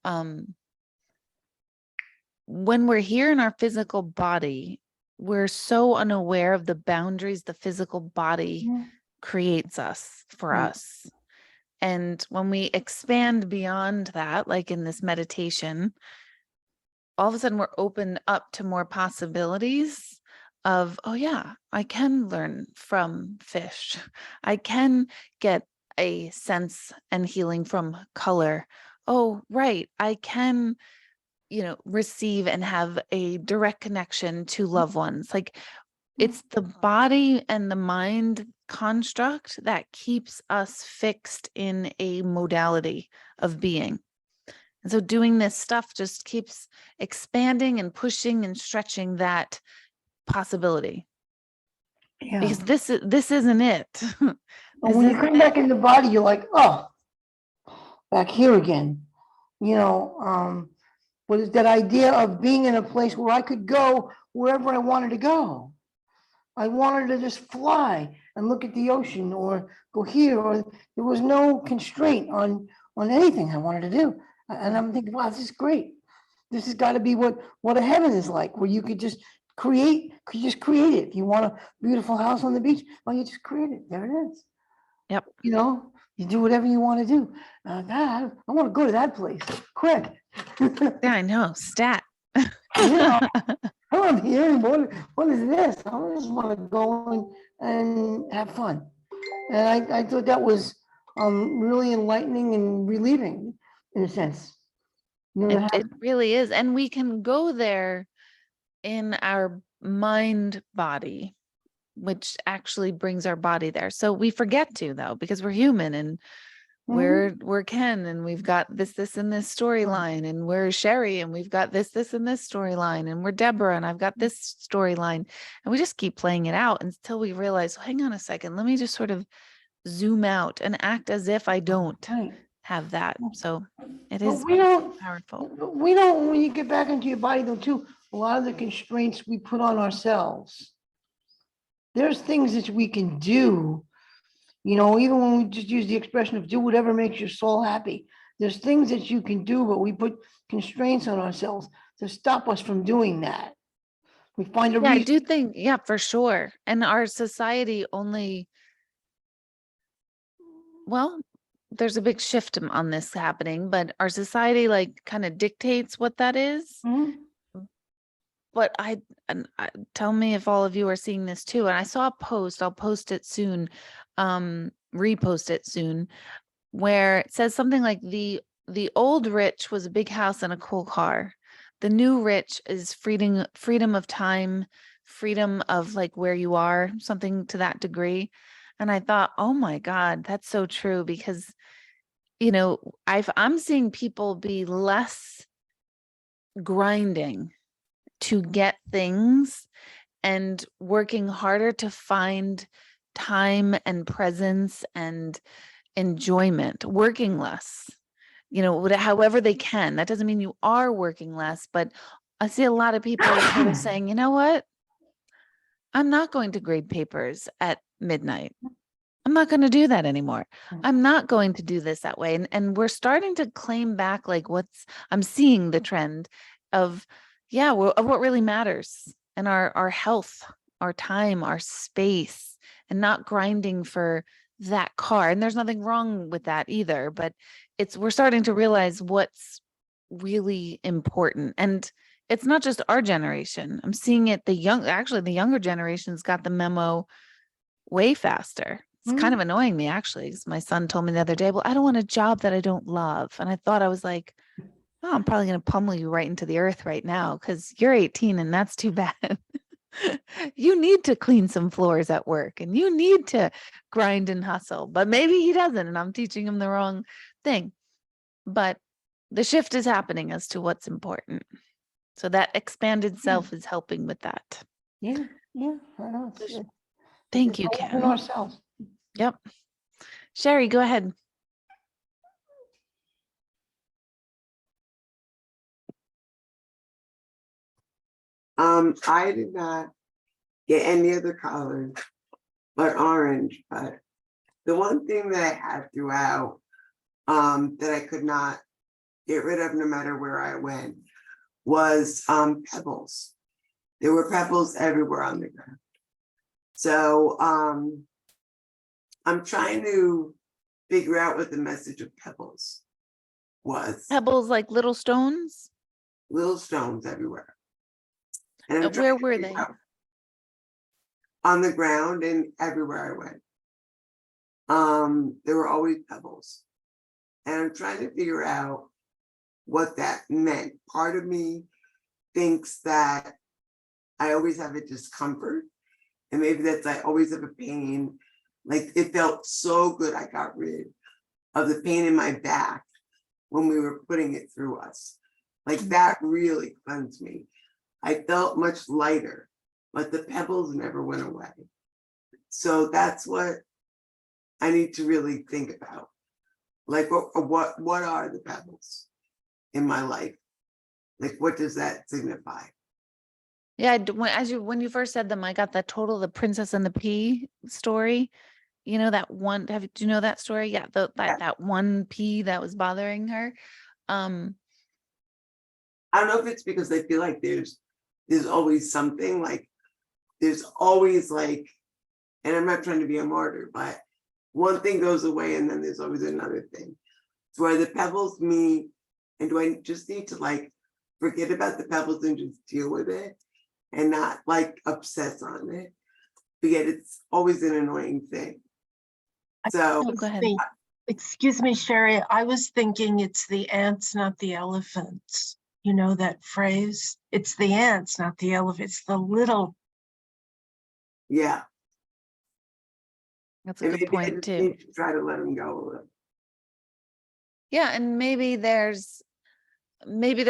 when we're here in our physical body, we're so unaware of the boundaries the physical body creates us for Right. us. And when we expand beyond that, like in this meditation, all of a sudden we're open up to more possibilities of, oh yeah, I can learn from fish. I can get a sense and healing from color. Oh, right. I can, receive and have a direct connection to loved ones. Like it's the body and the mind construct that keeps us fixed in a modality of being. And so doing this stuff just keeps expanding and pushing and stretching that possibility. Yeah. Because this isn't it. And This when you isn't come it. back in the body, you're like, oh, back here again. But it's that idea of being in a place where I could go wherever I wanted to go. I wanted to just fly and look at the ocean, or go here, or there was no constraint on anything I wanted to do. And I'm thinking, wow, this is great. This has got to be what a heaven is like, where you could just create it. If you want a beautiful house on the beach, well, you just create it. There it is. Yep. You do whatever you want to do. God, I want to go to that place quick. Yeah, I know. Stat. Yeah. I'm here, and what is this? I just want to go and have fun. And I thought that was really enlightening and relieving in a sense. It really is. And we can go there in our mind body, which actually brings our body there. So we forget to, though, because we're human and we're Ken and we've got this and this storyline, and we're Sherry and we've got this and this storyline, and we're Deborah and I've got this storyline, and we just keep playing it out until we realize, hang on a second, let me just sort of zoom out and act as if I don't Right. have that. So it But is we don't, powerful. when you get back into your body though too, a lot of the constraints we put on ourselves. There's things that we can do, even when we just use the expression of do whatever makes your soul happy. There's things that you can do, but we put constraints on ourselves to stop us from doing that. We find a Yeah, I reason. do think, yeah, for sure. And our society only, well, there's a big shift on this happening, but our society like kind of dictates what that is. Mhm. But tell me if all of you are seeing this too. And I saw a post, I'll post it soon, repost it soon, where it says something like the old rich was a big house and a cool car. The new rich is freedom of time, freedom of like where you are, something to that degree. And I thought, oh my God, that's so true, because I'm seeing people be less grinding to get things and working harder to find time and presence and enjoyment, working less, however they can. That doesn't mean you are working less, but I see a lot of people sort of saying, you know what? I'm not going to grade papers at midnight. I'm not going to do that anymore. I'm not going to do this that way. And we're starting to claim back like I'm seeing the trend of, of what really matters, and our health, our time, our space, and not grinding for that car. And there's nothing wrong with that either, but we're starting to realize what's really important. And it's not just our generation. I'm seeing it, the younger generations got the memo way faster. It's kind of annoying me actually, because my son told me the other day, well, I don't want a job that I don't love. And I was like, oh, I'm probably going to pummel you right into the earth right now, because you're 18 and that's too bad. You need to clean some floors at work and you need to grind and hustle, but maybe he doesn't. And I'm teaching him the wrong thing. But the shift is happening as to what's important. So that expanded self is helping with that. Yeah, I know. Thank you, In Ken. ourselves. Yep. Sherry, go ahead. I did not get any other colors but orange, but the one thing that I had throughout, that I could not get rid of no matter where I went was, pebbles. There were pebbles everywhere on the ground. So, I'm trying to figure out what the message of pebbles was. Pebbles like little stones? Little stones everywhere. And I'm Where trying to were figure they? out on the ground and everywhere I went. There were always pebbles. And I'm trying to figure out what that meant. Part of me thinks that I always have a discomfort, and maybe that's I always have a pain. Like it felt so good I got rid of the pain in my back when we were putting it through us. Like that really cleansed me. I felt much lighter, but the pebbles never went away. So that's what I need to really think about. Like what are the pebbles in my life? Like what does that signify? Yeah, when you first said them, I got the Princess and the Pea story. You know that one, do you know that story? Yeah, that one pea that was bothering her. I don't know if it's because I feel like there's always something, like there's always like, and I'm not trying to be a martyr, but one thing goes away and then there's always another thing. So are the pebbles me, and do I just need to like forget about the pebbles and just deal with it and not like obsess on it? But yet it's always an annoying thing. So Go ahead. Excuse me, Sherry, I was thinking it's the ants, not the elephants. You know that phrase? It's the ants, not the elephants. It's the little. yeah. That's a good Maybe I point just too. need to try to let them go a little. Yeah, and maybe there's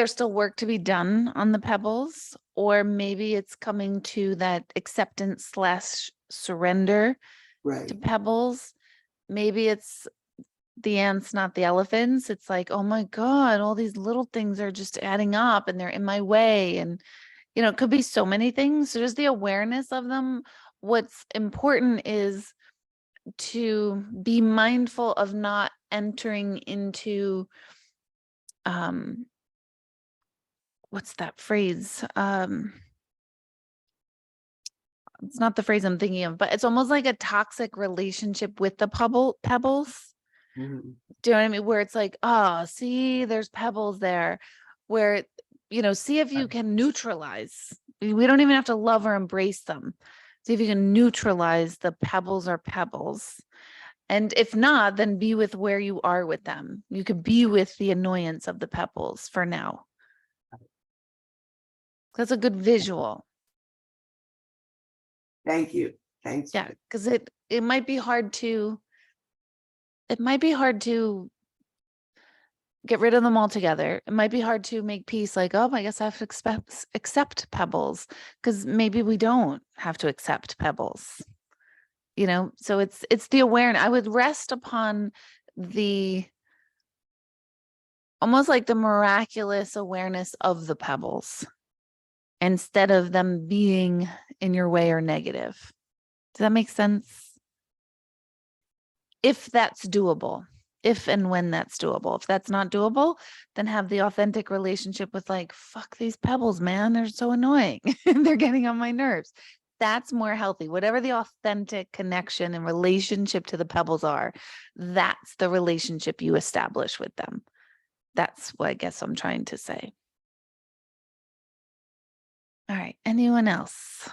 still work to be done on the pebbles, or maybe it's coming to that acceptance slash surrender Right. to pebbles. Maybe it's the ants, not the elephants. It's like, oh my God, all these little things are just adding up and they're in my way. And, it could be so many things. So just the awareness of them. What's important is to be mindful of not entering into, what's that phrase? It's not the phrase I'm thinking of, but it's almost like a toxic relationship with the pebbles. Mhm. Do you know what I mean? Where it's like, oh, see, there's pebbles there. Where, see if you can neutralize. We don't even have to love or embrace them. See if you can neutralize the pebbles or pebbles. And if not, then be with where you are with them. You could be with the annoyance of the pebbles for now. That's a good visual. Thank you. Thanks. Yeah, because it might be hard to get rid of them altogether. It might be hard to make peace, like, oh, I guess I have to accept pebbles, because maybe we don't have to accept pebbles. So it's the awareness. I would rest upon the almost like the miraculous awareness of the pebbles instead of them being in your way or negative. Does that make sense? If that's doable, if and when that's doable. If that's not doable, then have the authentic relationship with like, fuck these pebbles, man. They're so annoying. They're getting on my nerves. That's more healthy. Whatever the authentic connection and relationship to the pebbles are, that's the relationship you establish with them. That's what I guess I'm trying to say. All right. Anyone else?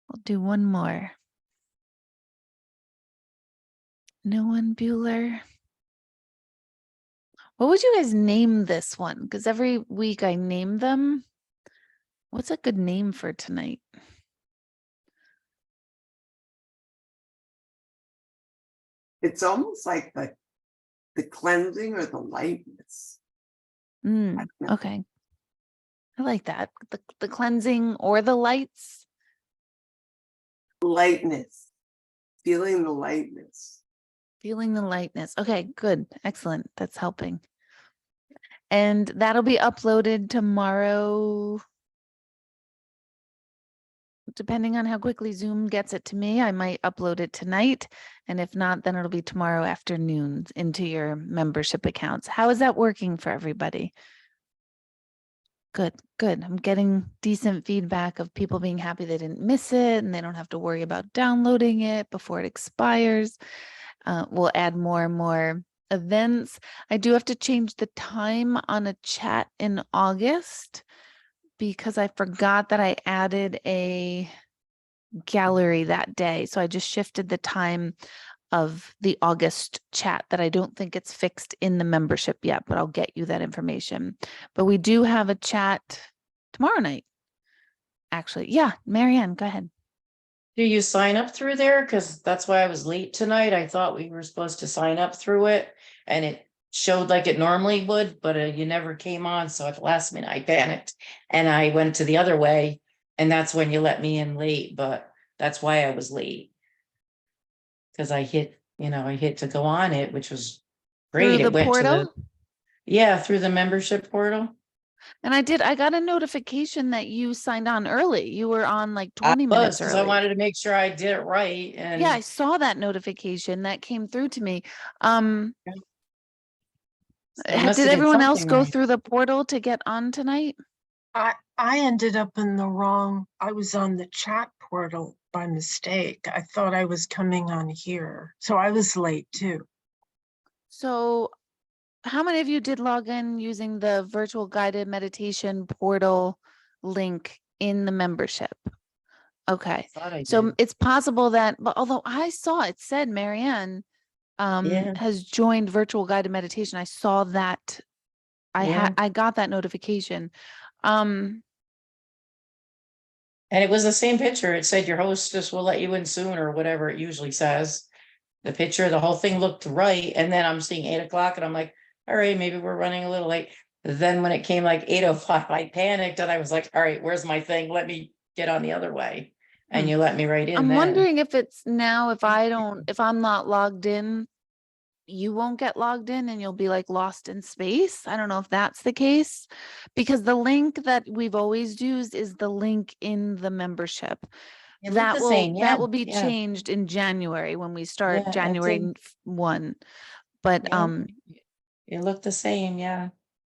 We'll do one more. No one, Bueller? What would you guys name this one? Because every week I name them. What's a good name for tonight? It's almost like the cleansing or the lightness. I don't know. Okay. I like that. The cleansing or the lights. Lightness. Feeling the lightness. Feeling the lightness. Okay, good. Excellent. That's helping. And that'll be uploaded tomorrow. Depending on how quickly Zoom gets it to me, I might upload it tonight. And if not, then it'll be tomorrow afternoon into your membership accounts. How is that working for everybody? Good, good. I'm getting decent feedback of people being happy they didn't miss it and they don't have to worry about downloading it before it expires. We'll add more and more events. I do have to change the time on a chat in August because I forgot that I added a gallery that day. So I just shifted the time of the August chat that I don't think it's fixed in the membership yet, but I'll get you that information. But we do have a chat tomorrow night. Actually, yeah, Marianne, go ahead. Do you sign up through there? Because that's why I was late tonight. I thought we were supposed to sign up through it and it showed like it normally would, but you never came on. So at the last minute I panicked and I went to the other way and that's when you let me in late, but that's why I was late. Because I hit to go on it, which was great. Through It the went to portal? through the membership portal. And I got a notification that you signed on early. You were on like 20 minutes Because I early. wanted to make sure I did it right. And Yeah, I saw that notification that came through to me. Did everyone else go through the portal to get on tonight? I ended up in the wrong, I was on the chat portal by mistake. I thought I was coming on here. So I was late too. So how many of you did log in using the virtual guided meditation portal link in the membership? Okay. thought I So did. it's possible that, but although I saw it said Marianne Yeah. has joined virtual guided meditation. I saw that. Yeah. I got that notification. And it was the same picture. It said your hostess will let you in soon or whatever it usually says. The picture, the whole thing looked right. And then I'm seeing 8 o'clock and I'm like, all right, maybe we're running a little late. Then when it came like 8:05, I panicked and I was like, all right, where's my thing? Let me get on the other way. And Hmm. you let me right in I'm then. wondering if it's now, if I'm not logged in, you won't get logged in and you'll be like lost in space. I don't know if that's the case, because the link that we've always used is the link in the membership. It looked the same, That yeah, will be yeah, changed in January when we start yeah, it January did. 1. But Yeah. It looked the same, yeah.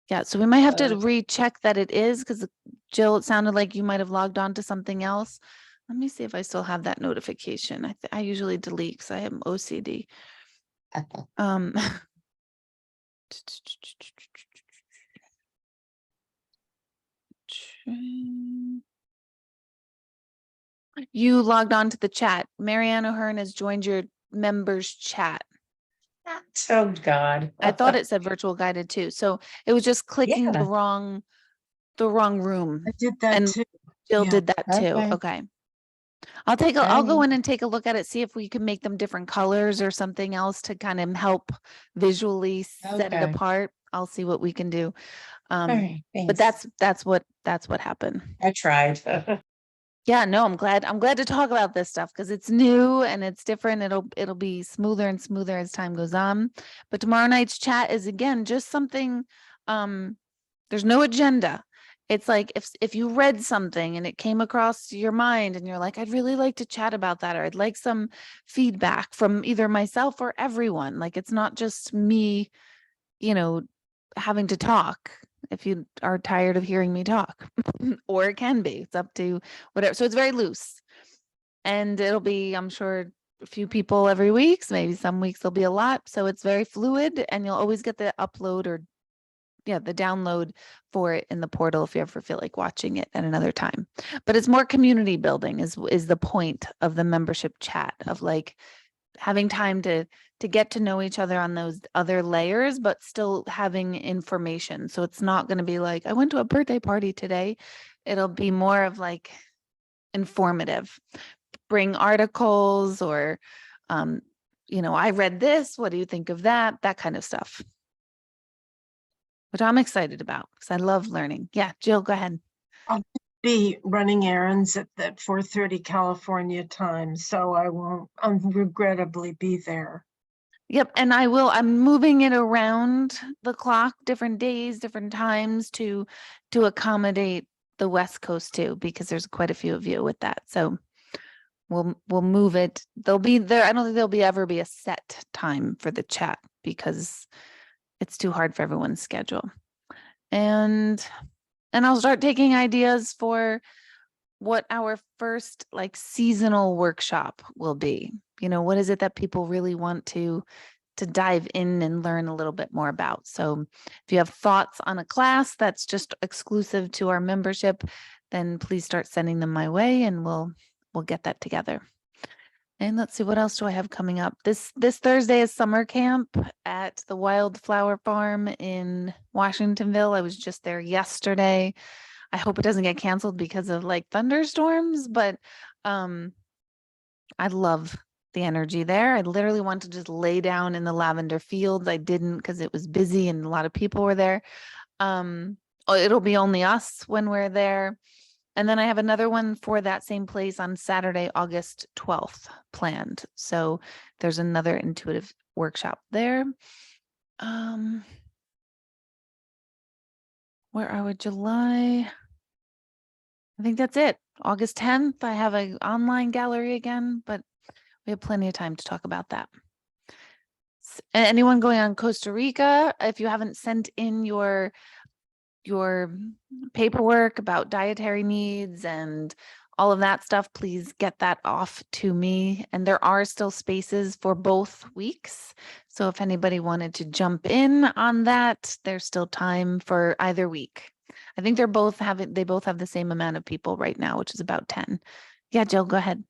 yeah, so we might have to So- recheck that it is, because Jill, it sounded like you might have logged on to something else. Let me see if I still have that notification. I usually delete because I have OCD. Um, you logged on to the chat. Marianne O'Hearn has joined your members chat. Oh, God. I thought it said virtual guided too. So it was just clicking Yeah. the wrong room. I did that And too. Jill Yeah. did that too. Okay. Okay. I'll go Alright. in and take a look at it, see if we can make them different colors or something else to kind of help visually set it Okay. apart. I'll see what we can do. All right, But thanks. that's what happened. I tried. Yeah, no, I'm glad to talk about this stuff because it's new and it's different. It'll be smoother and smoother as time goes on. But tomorrow night's chat is again just something, there's no agenda. It's like if you read something and it came across your mind and you're like, I'd really like to chat about that, or I'd like some feedback from either myself or everyone. Like it's not just me, having to talk. If you are tired of hearing me talk, or it can be, it's up to whatever. So it's very loose, and it'll be, I'm sure, a few people every week. So maybe some weeks there'll be a lot. So it's very fluid, and you'll always get the upload or the download for it in the portal if you ever feel like watching it at another time. But it's more community building is the point of the membership chat, of like having time to get to know each other on those other layers, but still having information. So it's not going to be like, I went to a birthday party today. It'll be more of like informative. Bring articles or, I read this. What do you think of that? That kind of stuff, which I'm excited about because I love learning. Yeah, Jill, go ahead. I'll be running errands at that 4:30 California time, so I won't regrettably be there. Yep. And I'm moving it around the clock, different days, different times to accommodate the West Coast too, because there's quite a few of you with that. So we'll move it. They'll be there. I don't think there'll ever be a set time for the chat because it's too hard for everyone's schedule. And I'll start taking ideas for what our first like seasonal workshop will be. What is it that people really want to dive in and learn a little bit more about? So if you have thoughts on a class that's just exclusive to our membership, then please start sending them my way and we'll get that together. And let's see, what else do I have coming up? This Thursday is summer camp at the Wildflower Farm in Washingtonville. I was just there yesterday. I hope it doesn't get canceled because of like thunderstorms, but I love the energy there. I literally want to just lay down in the lavender fields. I didn't because it was busy and a lot of people were there. It'll be only us when we're there. And then I have another one for that same place on Saturday, August 12th planned. So there's another intuitive workshop there. Where are we? July. I think that's it. August 10th, I have an online gallery again, but we have plenty of time to talk about that. Anyone going on Costa Rica, if you haven't sent in your paperwork about dietary needs and all of that stuff, please get that off to me. And there are still spaces for both weeks. So if anybody wanted to jump in on that, there's still time for either week. I think they both have the same amount of people right now, which is about 10. Yeah, Jill, go ahead.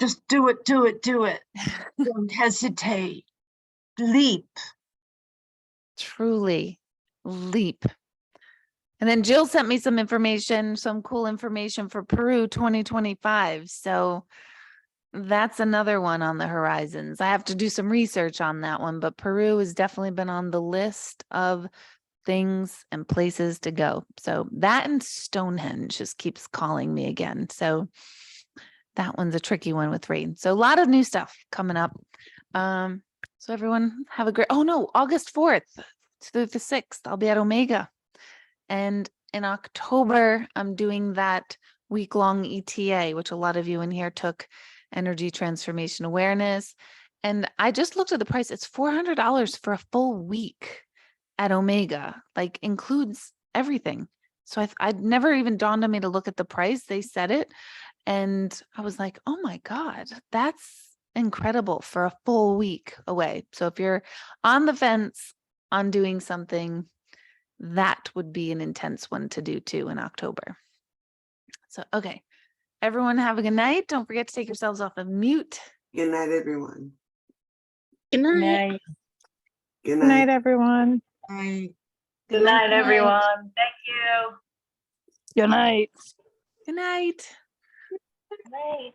Just do it. Don't hesitate. Leap. Truly leap. And then Jill sent me some information, some cool information for Peru 2025. So that's another one on the horizons. I have to do some research on that one, but Peru has definitely been on the list of things and places to go. So that and Stonehenge just keeps calling me again. So that one's a tricky one with rain. So a lot of new stuff coming up. So everyone have a great, oh no, August 4th through the 6th, I'll be at Omega. And in October, I'm doing that week-long ETA, which a lot of you in here took, Energy Transformation Awareness. And I just looked at the price. It's $400 for a full week at Omega, like includes everything. So I'd never even dawned on me to look at the price. They said it. And I was like, oh my God, that's incredible for a full week away. So if you're on the fence on doing something, that would be an intense one to do too in October. So, okay. Everyone have a good night. Don't forget to take yourselves off of mute. Good night, everyone. Good night. Good Good night, night. everyone. Bye. Good night, everyone. Thank you. Good night. Good night. Right.